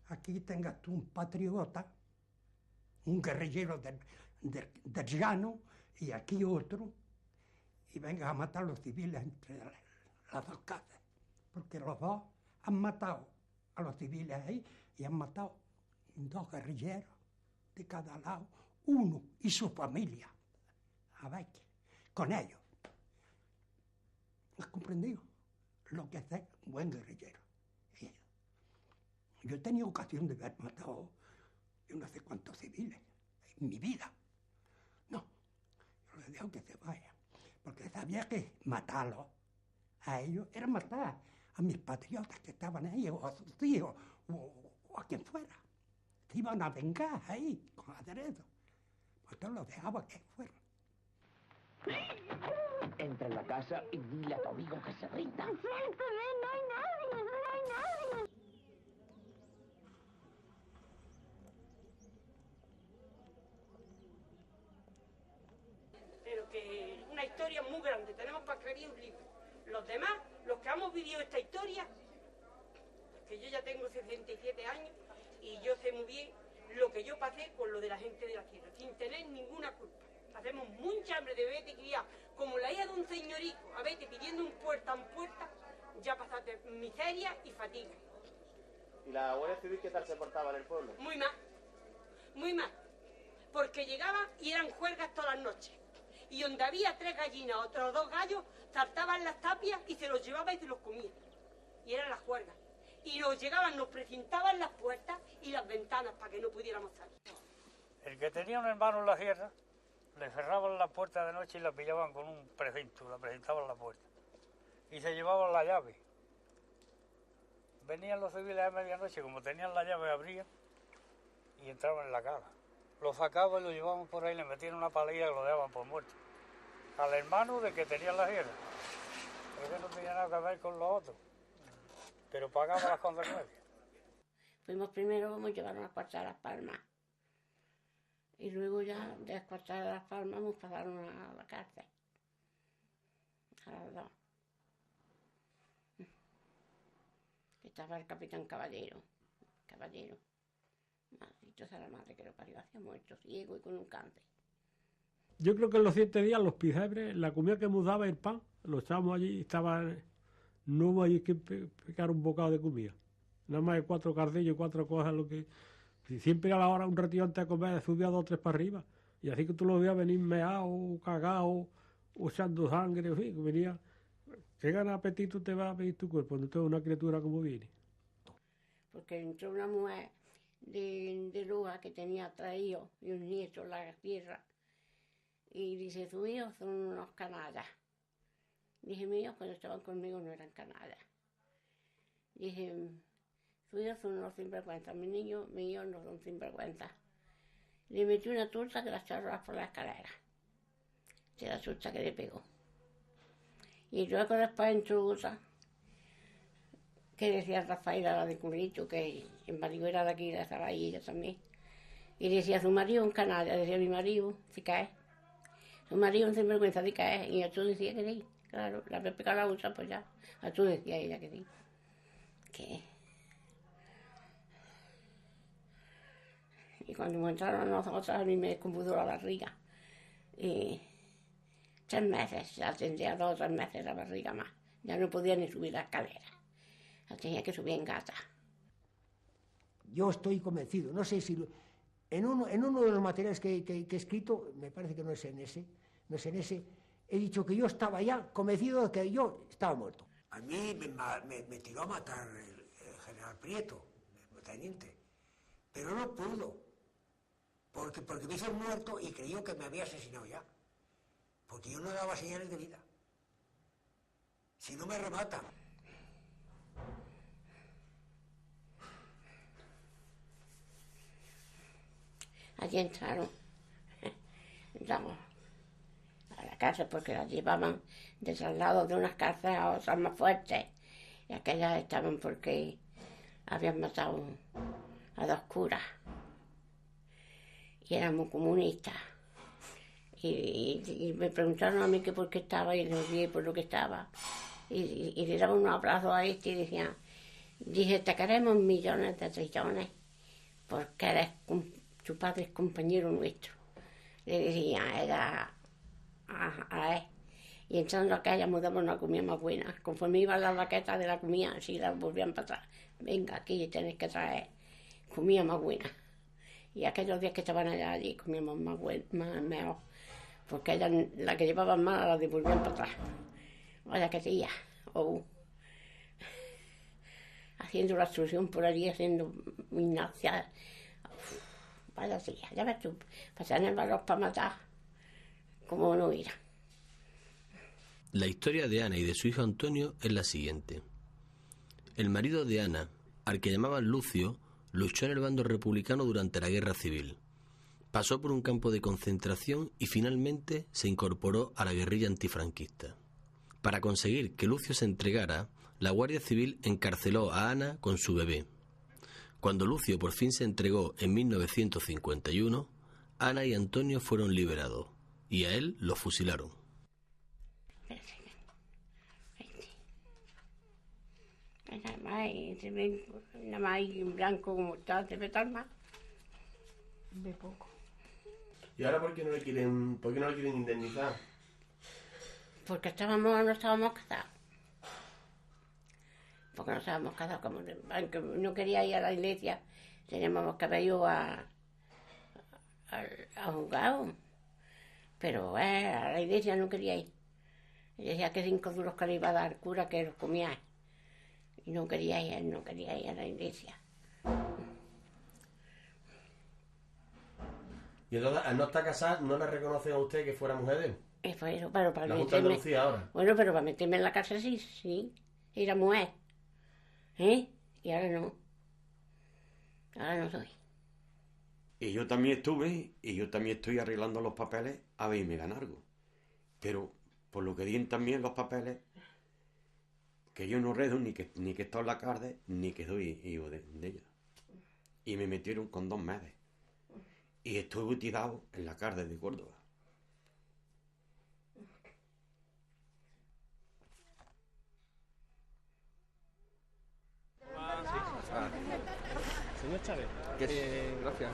Aquí tengas tú un patriota, un guerrillero del llano, y aquí otro, y vengas a matar a los civiles entre las dos casas. porque los dos han matado a los civiles ahí y han matado 2 guerrilleros de cada lado, uno y su familia. A ver, con ellos. ¿Has comprendido lo que es ser un buen guerrillero? Yo he tenido ocasión de haber matado yo no sé cuántos civiles en mi vida. No, yo les dejo que se vayan, porque sabía que matarlos a ellos era matar a mis patriotas que estaban ahí, o a sus hijos, o a quien fuera. Se iban a vengar ahí, con hacer eso. Pues yo los dejaba que fueran. Entra en la casa y dile a tu amigo que se rinda. Suéltame, no hay nadie, no hay nadie. Pero que una historia muy grande, tenemos para escribir un libro. Los demás, los que hemos vivido esta historia, que yo ya tengo 67 años y yo sé muy bien lo que yo pasé con lo de la gente de la tierra, sin tener ninguna culpa. Hacemos mucha hambre de vete criar, como la hija de un señorico, a vete pidiendo un puerta en puerta, ya pasaste miseria y fatiga. ¿Y la Guardia Civil qué tal se portaba en el pueblo? Muy mal, muy mal, porque llegaban y eran juergas todas las noches. Y donde había 3 gallinas, otros 2 gallos, saltaban las tapias y se los llevaban y se los comían. Y eran las juergas. Y nos llegaban, nos precintaban las puertas y las ventanas para que no pudiéramos salir. El que tenía un hermano en la sierra, le cerraban la puerta de noche y la pillaban con un precinto, la presentaban la puerta. Y se llevaban la llave. Venían los civiles a medianoche, como tenían la llave, abrían y entraban en la casa. Lo sacaban y lo llevaban por ahí, le metían una palilla y lo dejaban por muerto. Al hermano de que tenía la sierra. Porque no tenía nada que ver con los otros. Pero pagaba las consecuencias. Fuimos primero, vamos a llevarnos a Cuarta de las Palmas. Y luego ya, de Cuarta de las Palmas, nos pasaron a la cárcel. A las 2. Estaba el capitán Caballero. Maldito sea la madre que lo parió, hacía muerto, ciego y con un cáncer. Yo creo que en los 7 días, los pisebres, la comida que nos daba el pan, lo echábamos allí, no hubo allí que picar un bocado de comida. Nada más de 4 cardillos y 4 cosas, lo que... Si siempre a la hora, un ratito antes de comer, subía 2 o 3 para arriba. Y así que tú lo veías venir meado, cagado, o echando sangre, en fin, venía... ¿Qué gana apetito te va a pedir tu cuerpo? No tengo una criatura como viene. Porque entró una mujer de Lua que tenía 3 hijos y un nieto en la tierra. Y dice, tus hijos son unos canallas. Dije, mis hijos cuando estaban conmigo no eran canallas. Dije, tus hijos son unos sinvergüenzas, mis hijos no son sinvergüenzas. Le metí una turta que la echó por la escalera. De la turta que le pegó. Y luego después entró otra, que decía Rafaela, la de Currito, que el marido era de aquí, estaba ahí ella también. Y decía, su marido un canalla, decía mi marido, se cae. Su marido un sinvergüenza, se cae. Y tú decía que sí, claro, la había pegado la otra, pues ya. A tú decía ella que sí. ¿Qué? Y cuando me entraron a nosotros, a mí me descompuso la barriga. Y 3 meses, ya tendría 2 o 3 meses la barriga más. Ya no podía ni subir la escalera. La tenía que subir en gata. Yo estoy convencido, no sé si... En uno de los materiales que he escrito, me parece que no es en ese, he dicho que yo estaba ya convencido de que yo estaba muerto. A mí me tiró a matar el general Prieto, el teniente, pero no pudo, porque me hizo muerto y creyó que me había asesinado ya, porque yo no daba señales de vida. Si no me remata. Allí entramos a la cárcel porque las llevaban de traslado de unas cárceles a otras más fuertes. Y aquellas estaban porque habían matado a 2 curas. Y éramos comunistas. Y me preguntaron a mí que por qué estaba y les dije por lo que estaba. Y le daban un abrazo a este y decían, dije, te queremos millones de trillones porque eres tu padre es compañero nuestro. Le decía, era a él. Y entonces lo que hayamos dado una comida más buena. Conforme iban las vaquetas de la comida, así las volvían para atrás. Venga, aquí tenéis que traer comida más buena. Y aquellos días que estaban allí comíamos más mejor. Porque ellas, la que llevaban mal, la devolvían para atrás. Vaya que tía. Haciendo la excursión por allí, haciendo gimnasia. Vaya tía, ya ves tú, para tener valor para matar, como no ir. La historia de Ana y de su hijo Antonio es la siguiente. El marido de Ana, al que llamaban Lucio, luchó en el bando republicano durante la Guerra Civil. Pasó por un campo de concentración y finalmente se incorporó a la guerrilla antifranquista. Para conseguir que Lucio se entregara, la Guardia Civil encarceló a Ana con su bebé. Cuando Lucio por fin se entregó en 1951, Ana y Antonio fueron liberados y a él lo fusilaron. Nada más en blanco como está, te ve tan mal. Ve poco. ¿Y ahora por qué no le quieren indemnizar? Porque no estábamos casados. Porque no estábamos casados, como aunque no quería ir a la iglesia, teníamos que haber ido a juzgado. Pero a la iglesia no quería ir. Y decía que 5 duros que le iba a dar el cura que los comía. Y no quería ir a la iglesia. Y entonces, al no estar casada, ¿no le reconocen a usted que fuera mujer de él? Pero para la Junta de Andalucía ahora. Bueno, pero para meterme en la cárcel sí. Era mujer. Y ahora no. Ahora no soy. Y yo también estoy arreglando los papeles a ver si me dan algo. Pero, por lo que digan también los papeles, que yo no redo ni que estoy en la cárcel, ni que soy hijo de ella. Y me metieron con 2 meses. Y estoy bautizado en la cárcel de Córdoba. Señor Chávez, gracias.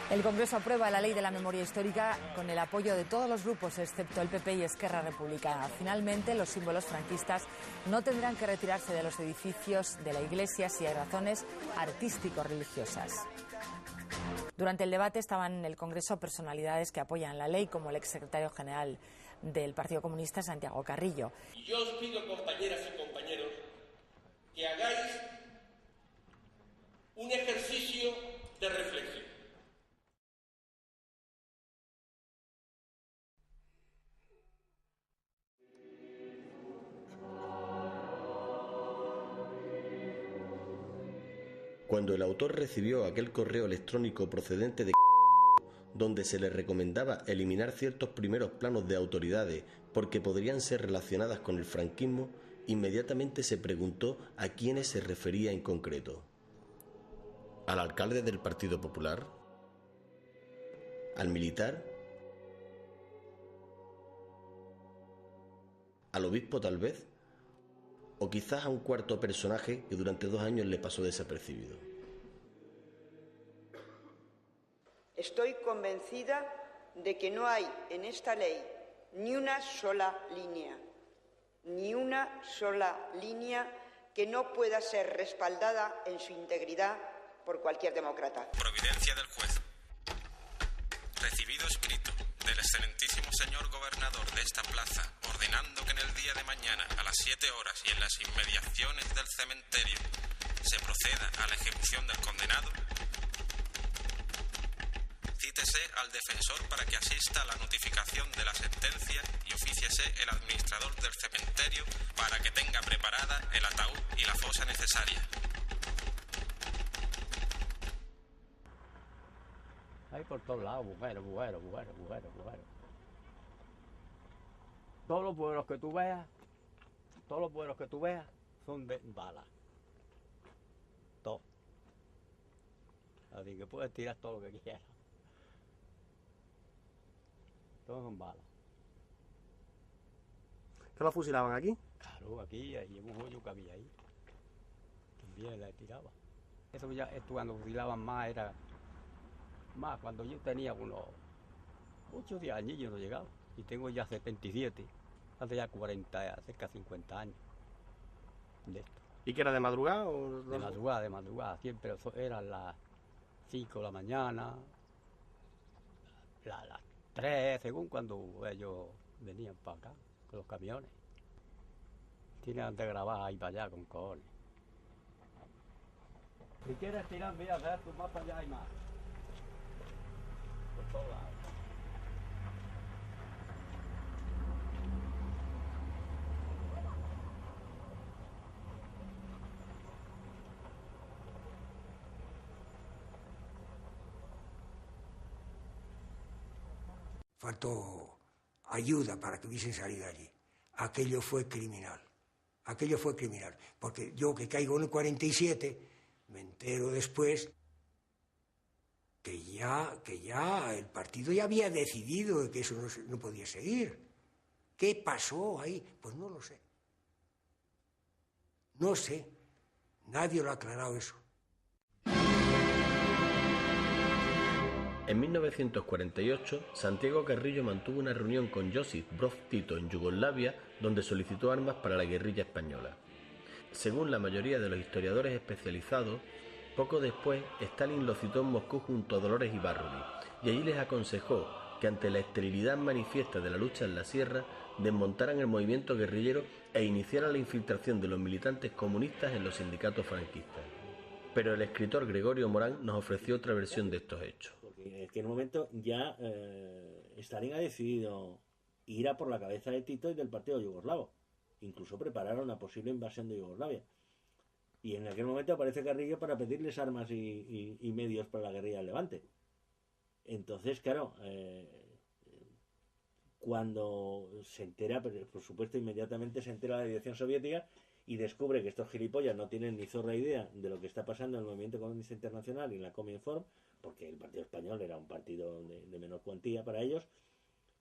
El Congreso aprueba la ley de la memoria histórica con el apoyo de todos los grupos, excepto el PP y Esquerra Republicana. Finalmente, los símbolos franquistas no tendrán que retirarse de los edificios de la Iglesia si hay razones artístico-religiosas. Durante el debate estaban en el Congreso personalidades que apoyan la ley, como el exsecretario general del Partido Comunista, Santiago Carrillo. Y yo os pido, compañeras y compañeros, que hagáis un ejercicio de reflexión. Cuando el autor recibió aquel correo electrónico procedente de donde se le recomendaba eliminar ciertos primeros planos de autoridades porque podrían ser relacionadas con el franquismo, inmediatamente se preguntó a quiénes se refería en concreto. ¿Al alcalde del Partido Popular? ¿Al militar? ¿Al obispo tal vez? ¿O quizás a un cuarto personaje que durante 2 años le pasó desapercibido? Estoy convencida de que no hay en esta ley ni una sola línea que no pueda ser respaldada en su integridad por cualquier demócrata. Providencia del juez. Recibido escrito del excelentísimo señor gobernador de esta plaza, ordenando que en el día de mañana a las 7 horas y en las inmediaciones del cementerio se proceda a la ejecución del condenado, cítese al defensor para que asista a la notificación de la sentencia y ofíciese el administrador del cementerio para que tenga preparada el ataúd y la fosa necesaria. Hay por todos lados, mujeres. Todos los vuelos que tú veas son de balas. Todo. Así que puedes tirar todo lo que quieras. Todos son balas. ¿Que lo fusilaban aquí? Claro, aquí hay un hoyo que había ahí. También la tiraba. Esto cuando fusilaban más era... Más cuando yo tenía unos 8 o 10 años yo no he llegado. Y tengo ya 77, hace ya 40, cerca de 50 años de esto. ¿Y que era de madrugada? O... De madrugada, siempre eran las 5 de la mañana, las 3, según cuando ellos venían para acá, con los camiones. Tienen de grabar ahí para allá con cojones. Si quieres tirar, mira, ver tú más para allá y más. Por todos lados. Faltó ayuda para que hubiesen salido allí. Aquello fue criminal. Aquello fue criminal. Porque yo que caigo en el 47, me entero después que ya el partido ya había decidido de que eso no podía seguir. ¿Qué pasó ahí? Pues no lo sé. No sé. Nadie lo ha aclarado eso. En 1948, Santiago Carrillo mantuvo una reunión con Josip Broz Tito en Yugoslavia, donde solicitó armas para la guerrilla española. Según la mayoría de los historiadores especializados, poco después Stalin lo citó en Moscú junto a Dolores Ibárruri, y allí les aconsejó que ante la esterilidad manifiesta de la lucha en la sierra, desmontaran el movimiento guerrillero e iniciaran la infiltración de los militantes comunistas en los sindicatos franquistas. Pero el escritor Gregorio Morán nos ofreció otra versión de estos hechos. En aquel momento ya Stalin ha decidido ir a por la cabeza de Tito y del partido yugoslavo. Incluso prepararon una posible invasión de Yugoslavia. Y en aquel momento aparece Carrillo para pedirles armas y medios para la guerrilla del Levante. Entonces, claro, cuando se entera, por supuesto inmediatamente se entera la dirección soviética y descubre que estos gilipollas no tienen ni zorra idea de lo que está pasando en el movimiento comunista internacional y en la Cominform, porque el Partido Español era un partido de menor cuantía para ellos,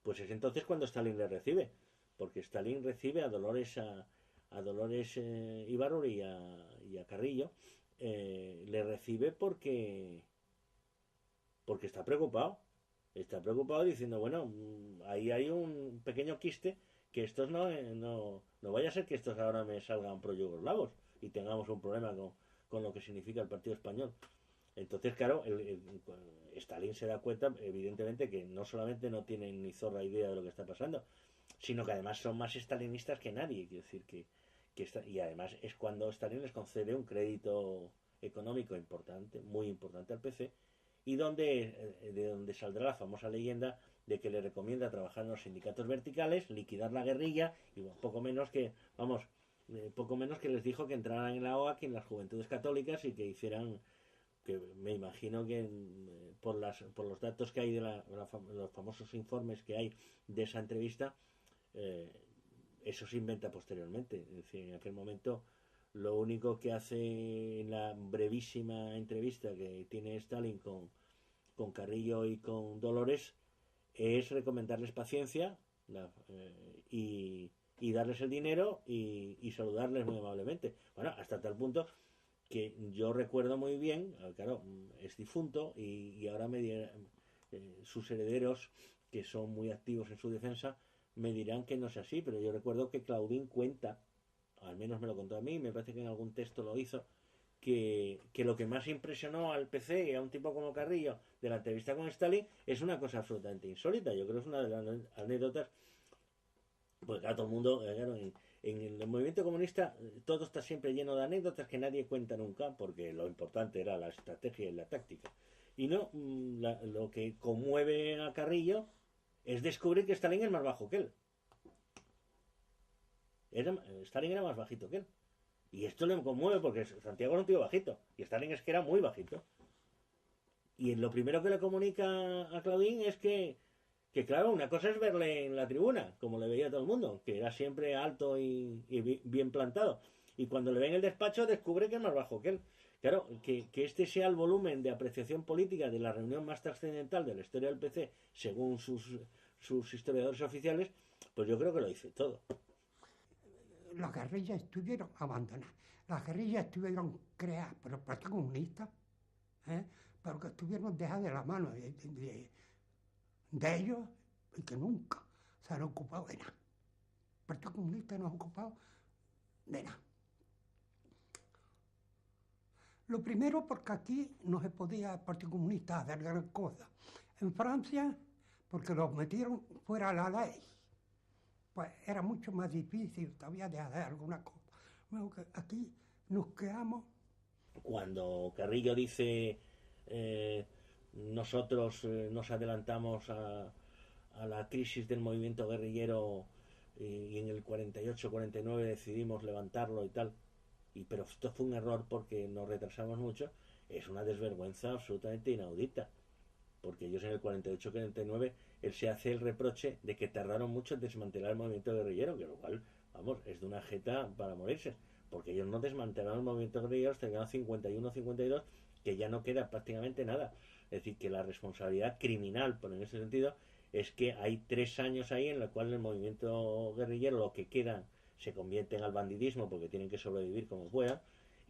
pues es entonces cuando Stalin le recibe, porque Stalin recibe a Dolores Ibárruri y a Carrillo, le recibe porque está preocupado diciendo, bueno, ahí hay un pequeño quiste, que estos no vaya a ser que estos ahora me salgan pro-yugoslavos y tengamos un problema con lo que significa el Partido Español. Entonces, claro, Stalin se da cuenta, evidentemente, que no solamente no tienen ni zorra idea de lo que está pasando, sino que además son más stalinistas que nadie. Quiero decir y además es cuando Stalin les concede un crédito económico importante, muy importante al PC, y de donde saldrá la famosa leyenda de que le recomienda trabajar en los sindicatos verticales, liquidar la guerrilla, y poco menos que les dijo que entraran en la OAC y en las Juventudes Católicas y que hicieran, que me imagino que por los datos que hay de los famosos informes que hay de esa entrevista, eso se inventa posteriormente. Es decir, en aquel momento lo único que hace en la brevísima entrevista que tiene Stalin con Carrillo y con Dolores es recomendarles paciencia y darles el dinero y saludarles muy amablemente. Bueno, hasta tal punto que yo recuerdo muy bien, claro, es difunto y ahora sus herederos, que son muy activos en su defensa, me dirán que no es así, pero yo recuerdo que Claudín cuenta, al menos me lo contó a mí, me parece que en algún texto lo hizo, que lo que más impresionó al PC y a un tipo como Carrillo de la entrevista con Stalin es una cosa absolutamente insólita. Yo creo que es una de las anécdotas, porque claro, todo el mundo, claro, en el movimiento comunista todo está siempre lleno de anécdotas que nadie cuenta nunca, porque lo importante era la estrategia y la táctica. Y no, lo que conmueve a Carrillo es descubrir que Stalin es más bajo que él. Stalin era más bajito que él. Y esto le conmueve porque Santiago era un tío bajito y Stalin es que era muy bajito. Y lo primero que le comunica a Claudín es que claro, una cosa es verle en la tribuna, como le veía todo el mundo, que era siempre alto y bien plantado. Y cuando le ve en el despacho descubre que es más bajo que él. Claro, que este sea el volumen de apreciación política de la reunión más trascendental de la historia del PC, según sus historiadores oficiales, pues yo creo que lo dice todo. Las guerrillas estuvieron abandonadas, las guerrillas estuvieron creadas por el Partido Comunista, pero que estuvieron dejadas de la mano de ellos y que nunca se han ocupado de nada. El Partido Comunista no ha ocupado de nada. Lo primero porque aquí no se podía el Partido Comunista hacer gran cosa. En Francia, porque los metieron fuera de la ley, pues era mucho más difícil todavía de hacer alguna cosa. Bueno, que aquí nos quedamos. Cuando Carrillo dice nosotros nos adelantamos a la crisis del movimiento guerrillero y en el 48-49 decidimos levantarlo y tal, pero esto fue un error porque nos retrasamos mucho, es una desvergüenza absolutamente inaudita, porque ellos en el 48-49 él se hace el reproche de que tardaron mucho en desmantelar el movimiento guerrillero, que lo cual, vamos, es de una jeta para morirse, porque ellos no desmantelaron el movimiento guerrillero hasta el año 51-52, que ya no queda prácticamente nada. Es decir, que la responsabilidad criminal, por en ese sentido, es que hay 3 años ahí en los cuales el movimiento guerrillero, lo que queda, se convierte en al bandidismo porque tienen que sobrevivir como puedan,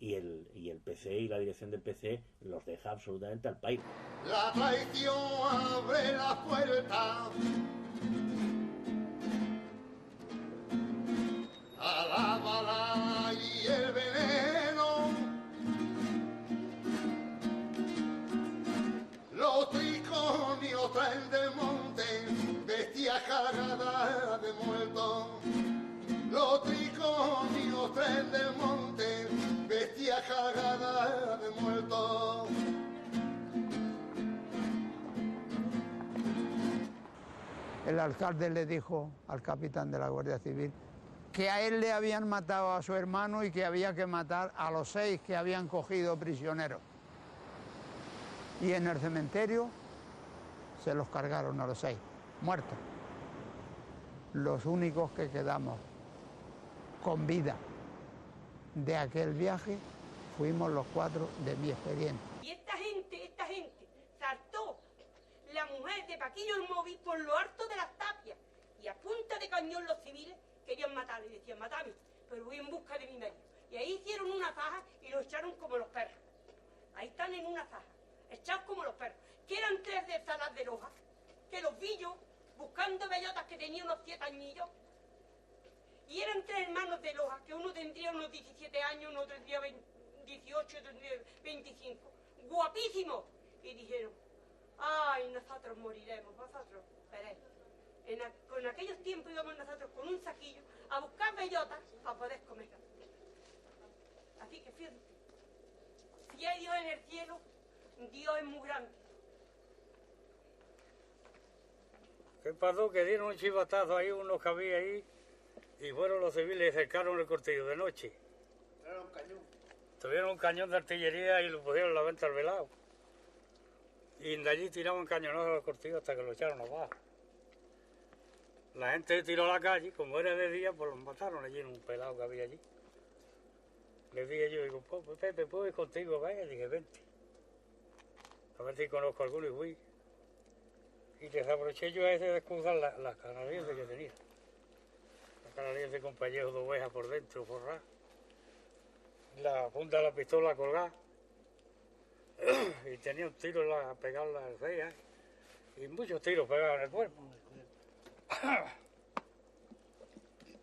y el PC y la dirección del PC los deja absolutamente al país. La traición abre la puerta a la bala y el veneno. Los triconios traen del monte bestias cargadas de muertos. Los triconios traen del monte bestias cargadas de muertos. El alcalde le dijo al capitán de la Guardia Civil que a él le habían matado a su hermano y que había que matar a los 6 que habían cogido prisioneros. Y en el cementerio se los cargaron a los 6, muertos. Los únicos que quedamos con vida de aquel viaje fuimos los 4 de mi experiencia. Y esta gente saltó la mujer de Paquillo el Móvil por lo alto de las tapias y a punta de cañón los civiles querían matarle y decían, matame, pero voy en busca de mi medio. Y ahí hicieron una faja y los echaron como los perros. Ahí están en una faja, echados como los perros. Que eran 3 de Salas de Loja, que los vi yo buscando bellotas que tenían unos 7 añillos. Y eran 3 hermanos de Loja, que uno tendría unos 17 años, uno tendría 18, otro tendría 25. Guapísimos. Y dijeron, ay, nosotros moriremos, vosotros veréis. Con aquellos tiempos íbamos nosotros con un saquillo a buscar bellotas para poder comer. Así que fíjate, si hay Dios en el cielo, Dios es muy grande. ¿Qué pasó? Que dieron un chivatazo ahí, unos que había ahí, y fueron los civiles y cercaron el cortillo de noche. Tuvieron un cañón de artillería y lo pusieron en la venta al velado. Y de allí tiraban cañonazos al cortillo hasta que lo echaron abajo. La gente tiró a la calle, como era de día, pues los mataron allí en un pelado que había allí. Le dije yo, digo, Pepe, ¿puedo ir contigo? Vaya, dije, vente. A ver si conozco a alguno y fui. Y desaproveché yo a ese de cruzar las canadienses que tenía. Las canadienses con pellejo de oveja por dentro, forrada. La punta de la pistola colgada. Y tenía un tiro pegado en la ceja. Y muchos tiros pegados en el cuerpo.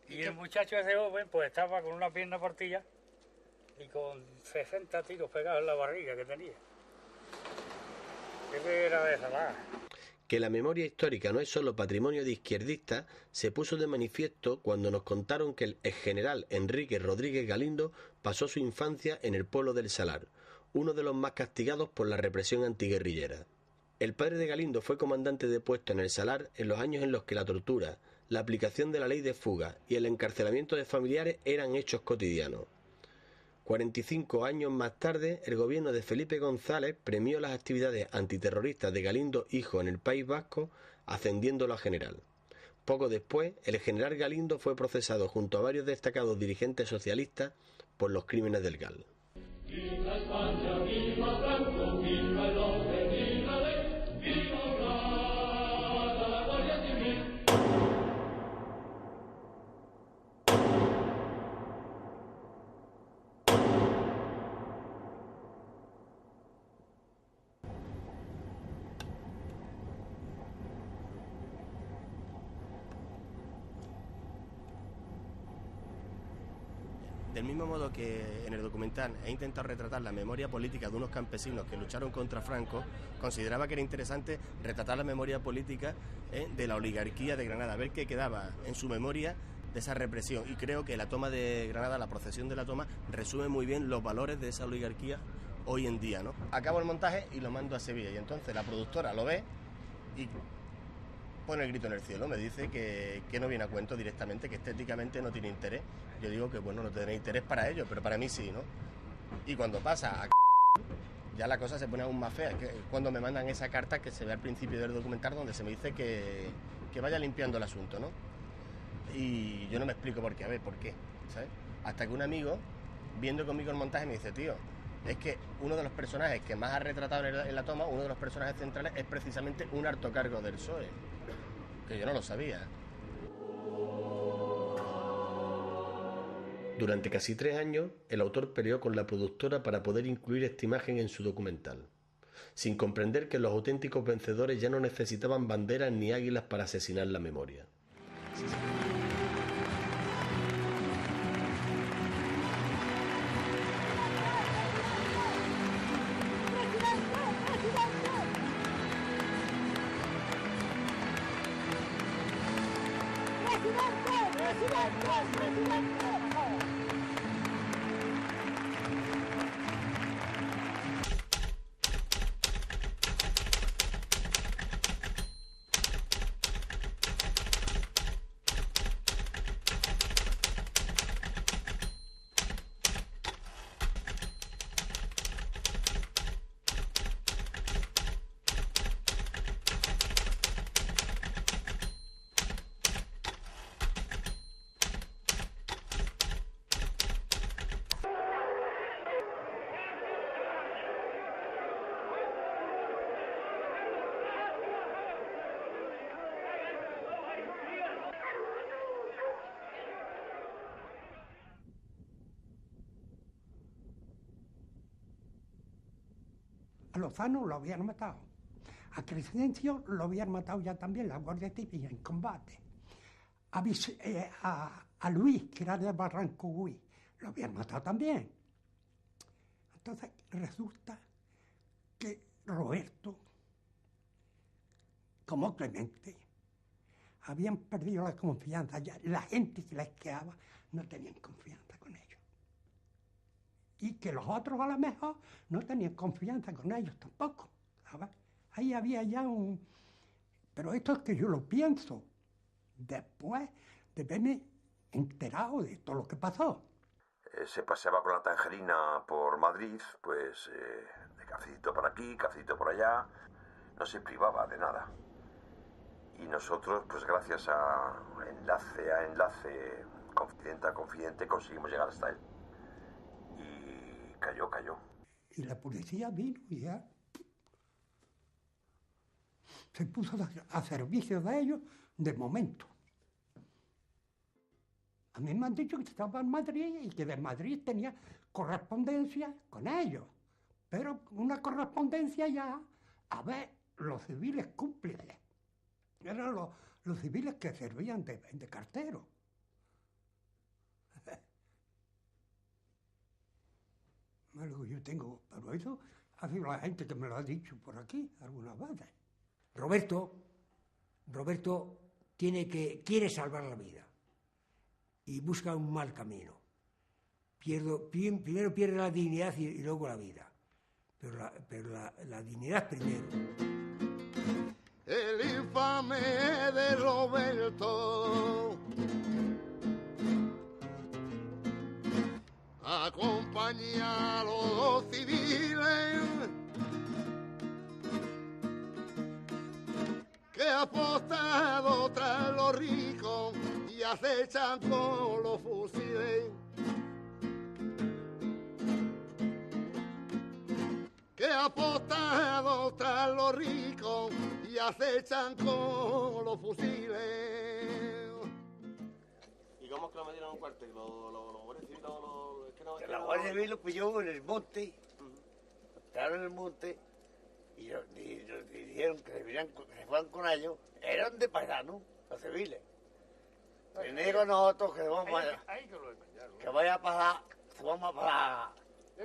Y el muchacho ese joven pues estaba con una pierna partida y con 60 tiros pegados en la barriga que tenía. Ese era de Salah. Que la memoria histórica no es solo patrimonio de izquierdistas se puso de manifiesto cuando nos contaron que el exgeneral Enrique Rodríguez Galindo pasó su infancia en el pueblo del Salar, uno de los más castigados por la represión antiguerrillera. El padre de Galindo fue comandante de puesto en el Salar en los años en los que la tortura, la aplicación de la ley de fuga y el encarcelamiento de familiares eran hechos cotidianos. 45 años más tarde, el gobierno de Felipe González premió las actividades antiterroristas de Galindo hijo en el País Vasco, ascendiéndolo a general. Poco después, el general Galindo fue procesado junto a varios destacados dirigentes socialistas por los crímenes del GAL. Viva España, viva Franco, viva el orden, viva la ley, viva la Guardia Civil. Del mismo modo que en el documental he intentado retratar la memoria política de unos campesinos que lucharon contra Franco, consideraba que era interesante retratar la memoria política de la oligarquía de Granada, a ver qué quedaba en su memoria de esa represión. Y creo que la toma de Granada, la procesión de la toma, resume muy bien los valores de esa oligarquía hoy en día, ¿no? Acabo el montaje y lo mando a Sevilla, y entonces la productora lo ve y pone el grito en el cielo, me dice que no viene a cuento directamente, que estéticamente no tiene interés. Yo digo que bueno, no tendrá interés para ellos, pero para mí sí, ¿no? Y cuando pasa a ya la cosa se pone aún más fea, que cuando me mandan esa carta que se ve al principio del documental donde se me dice que vaya limpiando el asunto, ¿no? Y yo no me explico por qué, a ver, ¿por qué? ¿Sabes? Hasta que un amigo, viendo conmigo el montaje, me dice, tío, es que uno de los personajes que más ha retratado en la toma, uno de los personajes centrales, es precisamente un alto cargo del PSOE, que yo no lo sabía. Durante casi 3 años, el autor peleó con la productora para poder incluir esta imagen en su documental, sin comprender que los auténticos vencedores ya no necesitaban banderas ni águilas para asesinar la memoria. A Lozano lo habían matado. A Crescencio lo habían matado ya también, la Guardia Civil en combate. A Luis, que era de Barranco Güí, lo habían matado también. Entonces resulta que Roberto, como Clemente, habían perdido la confianza. Ya la gente que les quedaba no tenían confianza con ellos. Y que los otros a lo mejor no tenían confianza con ellos tampoco, ¿sabes? Ahí había ya un... Pero esto es que yo lo pienso después de verme enterado de todo lo que pasó. Se paseaba con la tangerina por Madrid, pues de cafecito por aquí, cafecito por allá, no se privaba de nada. Y nosotros, pues gracias a enlace, confidente a confidente, conseguimos llegar hasta él. Cayó. Y la policía vino y ya se puso a servicio de ellos de momento. A mí me han dicho que estaba en Madrid y que de Madrid tenía correspondencia con ellos. Pero una correspondencia ya, a ver, los civiles cómplices. Eran los civiles que servían de cartero. Yo tengo, pero eso ha sido la gente que me lo ha dicho por aquí algunas veces. Roberto quiere salvar la vida y busca un mal camino. Primero pierde la dignidad y luego la vida, pero la dignidad primero. El infame de Roberto acompaña a los civiles que apostado tras los ricos y acechan con los fusiles. Que apostado tras los ricos y acechan con los fusiles. ¿Y cómo es que lo metieron en un cuartel? La Guardia Civil lo pilló en el monte, entraron en el monte y nos dijeron que se fueran con ellos. Eran de paisanos, los civiles. Venid con nosotros que vamos para que vaya a pasar, que vamos para a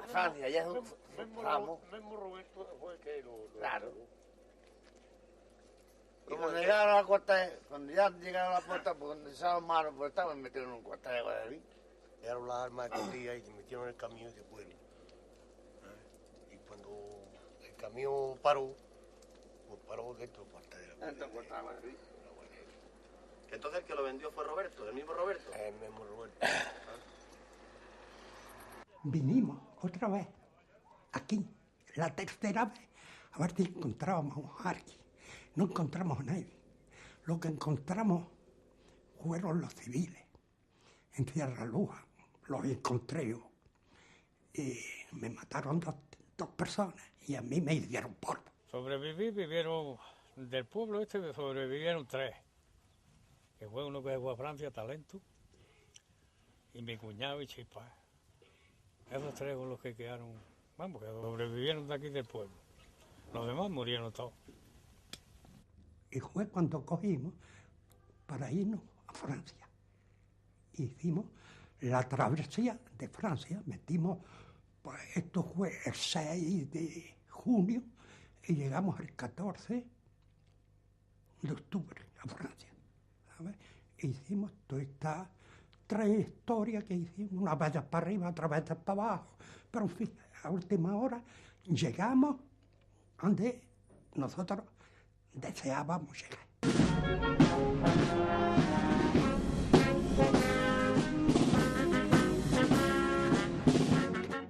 Francia, ya estamos. Mismo Roberto fue el que lo Claro. Y cuando llegaron a la costa, cuando ya llegaron a la puerta, pues cuando se los manos, pues estaban metidos en un cuartel de Guadalí. Dejaron las armas escondidas y se metieron en el camión y se fueron. Y cuando el camión paró, pues paró dentro del cuartel de la Dentro del cuartel de Guadalí. Entonces el que lo vendió fue Roberto, el mismo Roberto. El mismo Roberto. Vinimos otra vez, aquí, la tercera vez, a ver si encontrábamos a alguien. No encontramos a nadie. Lo que encontramos fueron los civiles. En Sierra Luz los encontré yo. Y me mataron dos personas y a mí me hicieron polvo. Vivieron, del pueblo este sobrevivieron 3. Que fue uno que fue a Francia, Talento, y mi cuñado y Chispa. Esos 3 son los que quedaron, vamos, que sobrevivieron de aquí del pueblo. Los demás murieron todos. Y fue cuando cogimos para irnos a Francia. Hicimos la travesía de Francia, metimos, pues esto fue el 6 de junio y llegamos el 14 de octubre a Francia. ¿Sabes? Hicimos toda esta trayectoria que hicimos, una vez para arriba, otra vez para abajo, pero en fin, a última hora llegamos donde nosotros deseábamos llegar.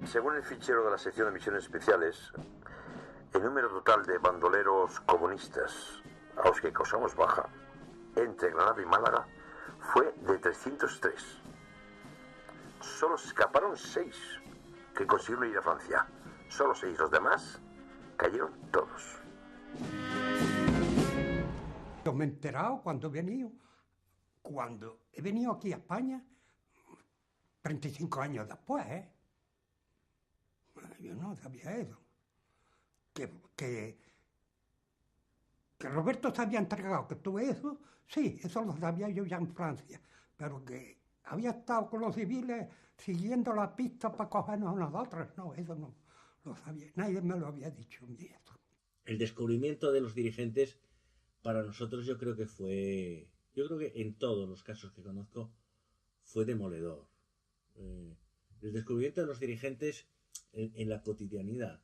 Según el fichero de la sección de misiones especiales, el número total de bandoleros comunistas a los que causamos baja entre Granada y Málaga fue de 303. Solo se escaparon 6 que consiguieron ir a Francia. Solo 6, los demás cayeron todos. Yo me he enterado cuando he venido aquí a España, 35 años después, ¿eh? Yo no sabía eso. Que Roberto se había entregado, que tuve eso, sí, eso lo sabía yo ya en Francia, pero que había estado con los civiles siguiendo la pista para cogernos a nosotros, no, eso no lo sabía, nadie me lo había dicho. El descubrimiento de los dirigentes, para nosotros yo creo que en todos los casos que conozco, fue demoledor. El descubrimiento de los dirigentes en la cotidianidad.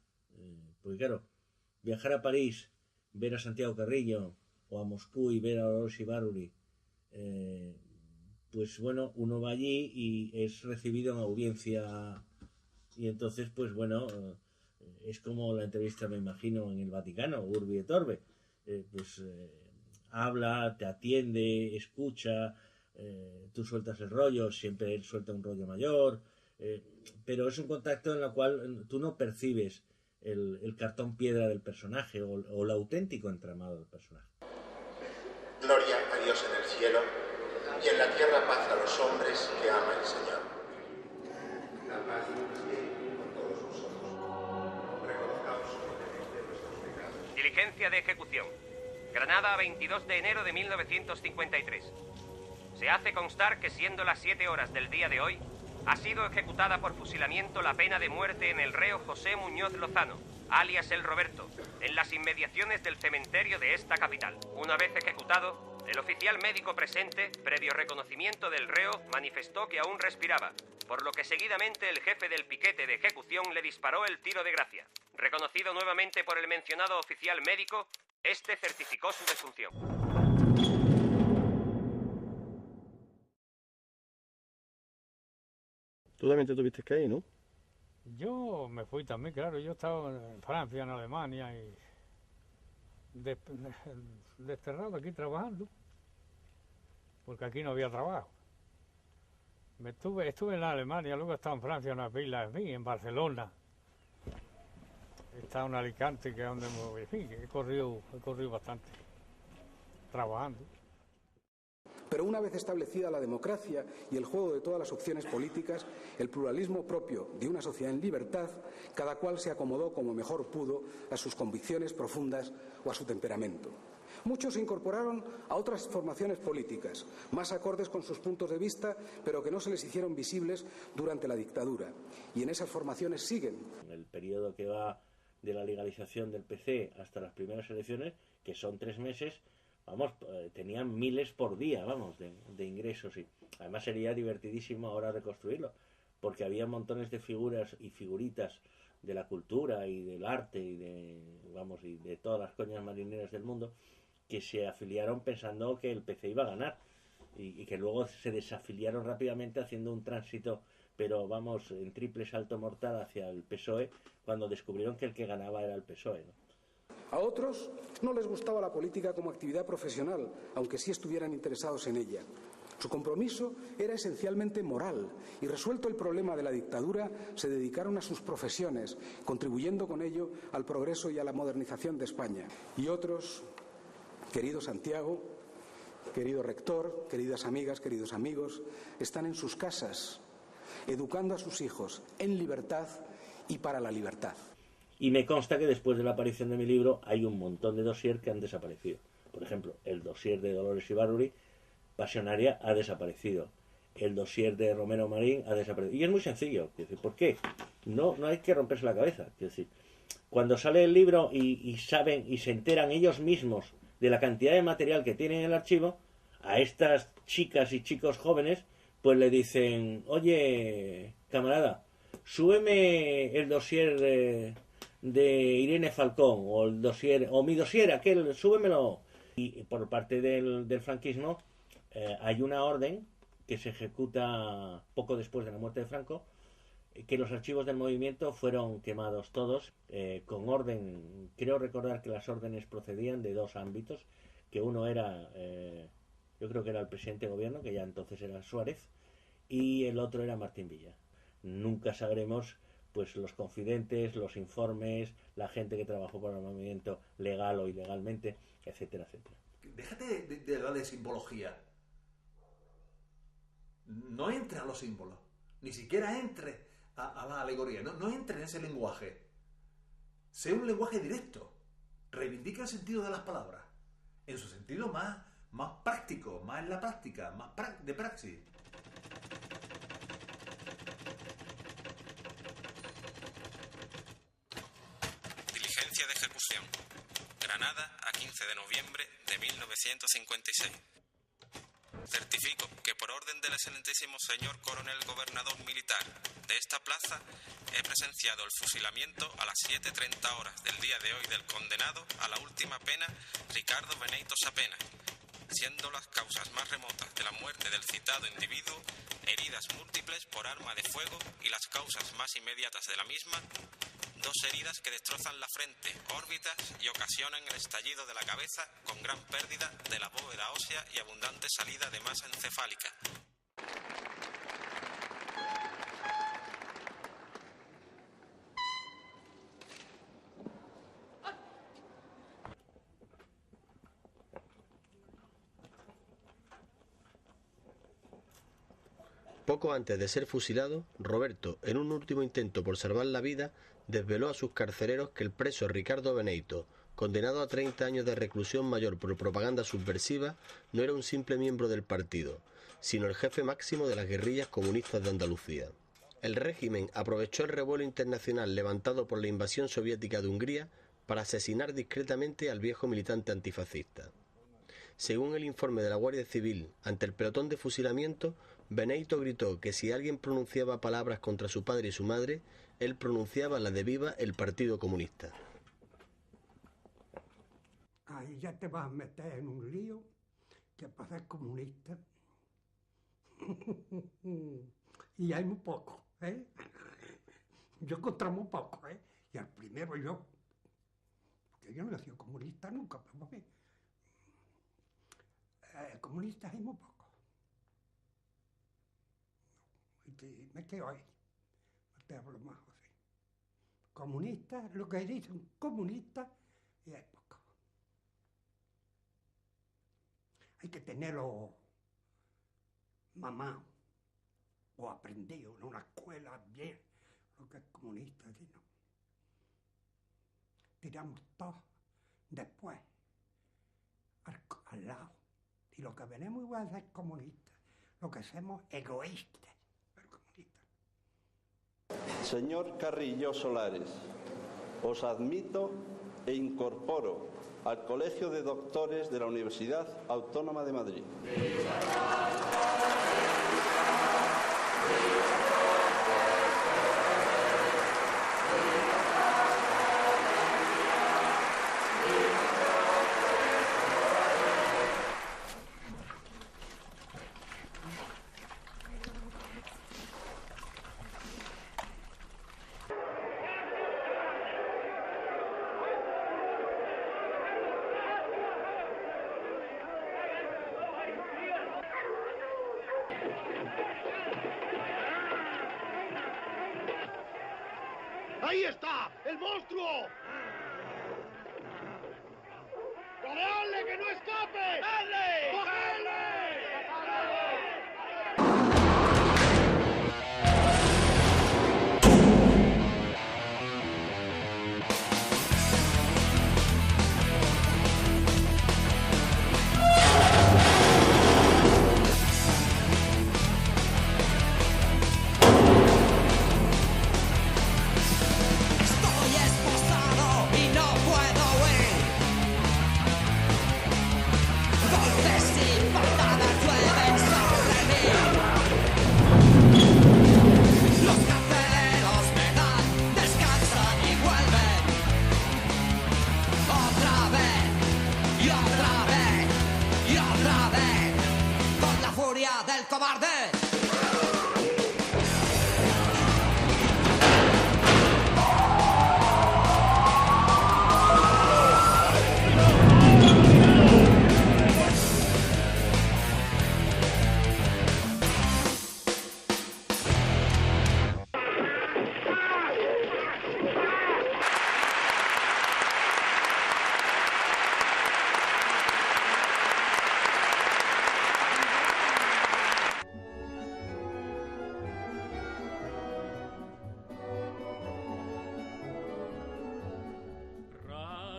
Porque claro, viajar a París, ver a Santiago Carrillo, o a Moscú y ver a Orochi Baruri, pues bueno, uno va allí y es recibido en audiencia, y entonces pues bueno, es como la entrevista, me imagino, en el Vaticano, Urbi et Orbi, habla, te atiende, escucha, tú sueltas el rollo, siempre él suelta un rollo mayor, pero es un contacto en el cual tú no percibes el cartón piedra del personaje o el auténtico entramado del personaje. Gloria a Dios en el cielo y en la tierra paz a los hombres que ama el Señor. La paz con todos vosotros. Reconozcaos solemnemente vuestros pecados. Diligencia de ejecución. Granada, 22 de enero de 1953. Se hace constar que siendo las 7 horas del día de hoy, ha sido ejecutada por fusilamiento la pena de muerte en el reo José Muñoz Lozano, alias El Roberto, en las inmediaciones del cementerio de esta capital. Una vez ejecutado, el oficial médico presente, previo reconocimiento del reo, manifestó que aún respiraba, por lo que seguidamente el jefe del piquete de ejecución le disparó el tiro de gracia. Reconocido nuevamente por el mencionado oficial médico, este certificó su defunción. Tú también te tuviste que ir, ¿no? Yo me fui también, claro. Yo estaba en Francia, en Alemania y desterrado aquí trabajando, porque aquí no había trabajo. Estuve en Alemania, luego estaba en Francia una pila, en Barcelona. Estaba en Alicante, que es donde he corrido bastante, trabajando. Pero una vez establecida la democracia y el juego de todas las opciones políticas, el pluralismo propio de una sociedad en libertad, cada cual se acomodó como mejor pudo a sus convicciones profundas o a su temperamento. Muchos se incorporaron a otras formaciones políticas, más acordes con sus puntos de vista, pero que no se les hicieron visibles durante la dictadura. Y en esas formaciones siguen. En el periodo que va de la legalización del PC hasta las primeras elecciones, que son 3 meses, vamos, tenían miles por día, vamos, de ingresos. Y además sería divertidísimo ahora reconstruirlo, porque había montones de figuras y figuritas de la cultura y del arte y de todas las coñas marineras del mundo, que se afiliaron pensando que el PC iba a ganar y que luego se desafiliaron rápidamente haciendo un tránsito, pero vamos, en triple salto mortal hacia el PSOE, cuando descubrieron que el que ganaba era el PSOE, ¿no? A otros no les gustaba la política como actividad profesional, aunque sí estuvieran interesados en ella. Su compromiso era esencialmente moral y, resuelto el problema de la dictadura, se dedicaron a sus profesiones, contribuyendo con ello al progreso y a la modernización de España. Y otros, querido Santiago, querido rector, queridas amigas, queridos amigos, están en sus casas, educando a sus hijos en libertad y para la libertad. Y me consta que después de la aparición de mi libro hay un montón de dossier que han desaparecido. Por ejemplo, el dossier de Dolores Ibárruri, Pasionaria, ha desaparecido. El dossier de Romero Marín ha desaparecido. Y es muy sencillo. Quiero decir, ¿por qué? No hay que romperse la cabeza. Quiero decir, cuando sale el libro y saben y se enteran ellos mismos de la cantidad de material que tienen en el archivo, a estas chicas y chicos jóvenes, pues le dicen: oye, camarada, súbeme el dossier de Irene Falcón, o el dossier, o mi dossier, aquel, súbemelo. Y por parte del franquismo hay una orden que se ejecuta poco después de la muerte de Franco, que los archivos del movimiento fueron quemados todos, con orden. Creo recordar que las órdenes procedían de 2 ámbitos, que uno era, yo creo que era el presidente de gobierno, que ya entonces era Suárez, y el otro era Martín Villa. Nunca sabremos pues los confidentes, los informes, la gente que trabajó por el movimiento legal o ilegalmente, etcétera, etcétera. Déjate de hablar de simbología. No entre a los símbolos. Ni siquiera entre a la alegoría. No entre en ese lenguaje. Sea un lenguaje directo. Reivindica el sentido de las palabras. En su sentido más práctico, más en la práctica, más de praxis. Diligencia de ejecución. Granada, a 15 de noviembre de 1956. Certifico que por orden del excelentísimo señor coronel gobernador militar de esta plaza he presenciado el fusilamiento a las 7:30 horas del día de hoy del condenado a la última pena Ricardo Beneito Sapena, siendo las causas más remotas de la muerte del citado individuo heridas múltiples por arma de fuego y las causas más inmediatas de la misma 2 heridas que destrozan la frente, órbitas y ocasionan el estallido de la cabeza con gran pérdida de la bóveda ósea y abundante salida de masa encefálica. Poco antes de ser fusilado, Roberto, en un último intento por salvar la vida, desveló a sus carceleros que el preso Ricardo Beneito, condenado a 30 años de reclusión mayor por propaganda subversiva, no era un simple miembro del partido, sino el jefe máximo de las guerrillas comunistas de Andalucía. El régimen aprovechó el revuelo internacional levantado por la invasión soviética de Hungría para asesinar discretamente al viejo militante antifascista. Según el informe de la Guardia Civil, ante el pelotón de fusilamiento, Beneito gritó que si alguien pronunciaba palabras contra su padre y su madre, él pronunciaba la de viva el Partido Comunista. Ahí ya te vas a meter en un lío que para ser comunista. Y hay muy poco, ¿eh? Yo contra muy poco, ¿eh? Y al primero yo. Porque yo no he sido comunista nunca, pero comunistas hay muy poco. Y me quedo ahí. No te hablo más, José. Comunistas, lo que dicen comunistas, y hay poco. Hay que tenerlo mamado o aprendido en una escuela bien lo que es comunista, aquí no. Tiramos todos después al lado. Y lo que venimos igual a ser comunistas, lo que somos egoístas, pero comunistas. Señor Carrillo Solares, os admito e incorporo al Colegio de Doctores de la Universidad Autónoma de Madrid. ¡Ahí está! ¡El monstruo! ¡Rodeadle, que no escape! ¡Dale! ¡Cogedle! Estoy esposado y no puedo huir. Golpes y patadas llueven sobre mí. Los carceleros me dan, descansan y vuelven. Otra vez, y otra vez, y otra vez. Con la furia del cobarde.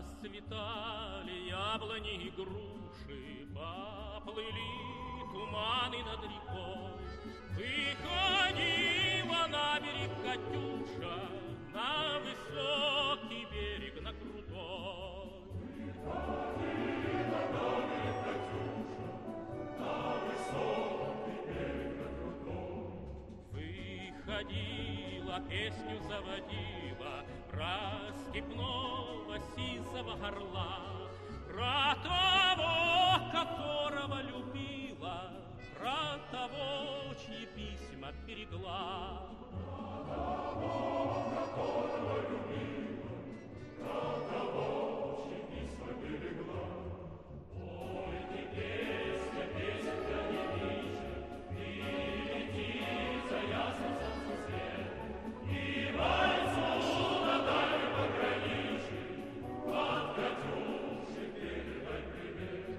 Расцветали яблони и груши, поплыли туманы над рекой. Выходила на берег Катюша, на высокий берег, на крутой. Выходила на берег Катюша, на высокий берег, на крутой. Выходила, песню заводила про степного сизого орла, про того, которого любила, про того, чьи письма берегла. Про того, которого любила, про того, чьи письма берегла. Пойте, песня, песенка девичья, и летит за ясным солнцем свет, и бойцу на дальнем пограничье от Катюши передай привет.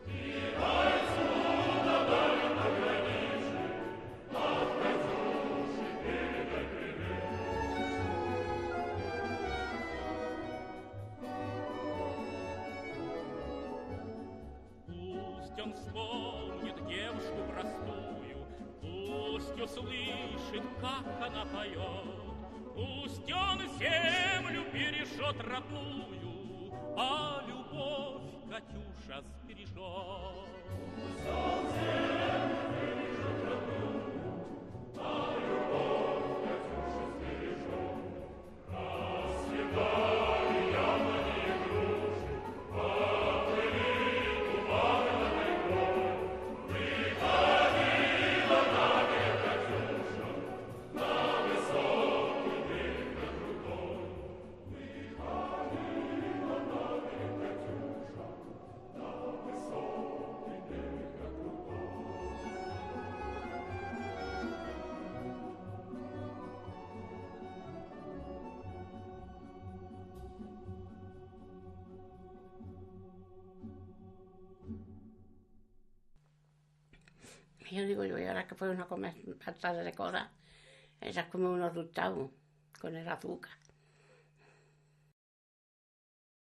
И бойцу на дальнем пограничье от Катюши передай привет. Пусть он вспомнит девушку простую, пусть услышит, как она поет. Пусть он землю бережет родную, а любовь Катюша сбережет. Пусть он землю бережет родную, а любовь Катюша сбережет. Расцветали яблони и груши, поплыли туманы над рекой. Выходила на берег Катюша, на высокий берег, на крутой. Выходила на берег Катюша, на высокий берег, на крутой. Y yo digo, yo, y ahora que fueron a comer tarde de cosas, esas come unos rustados con el azúcar.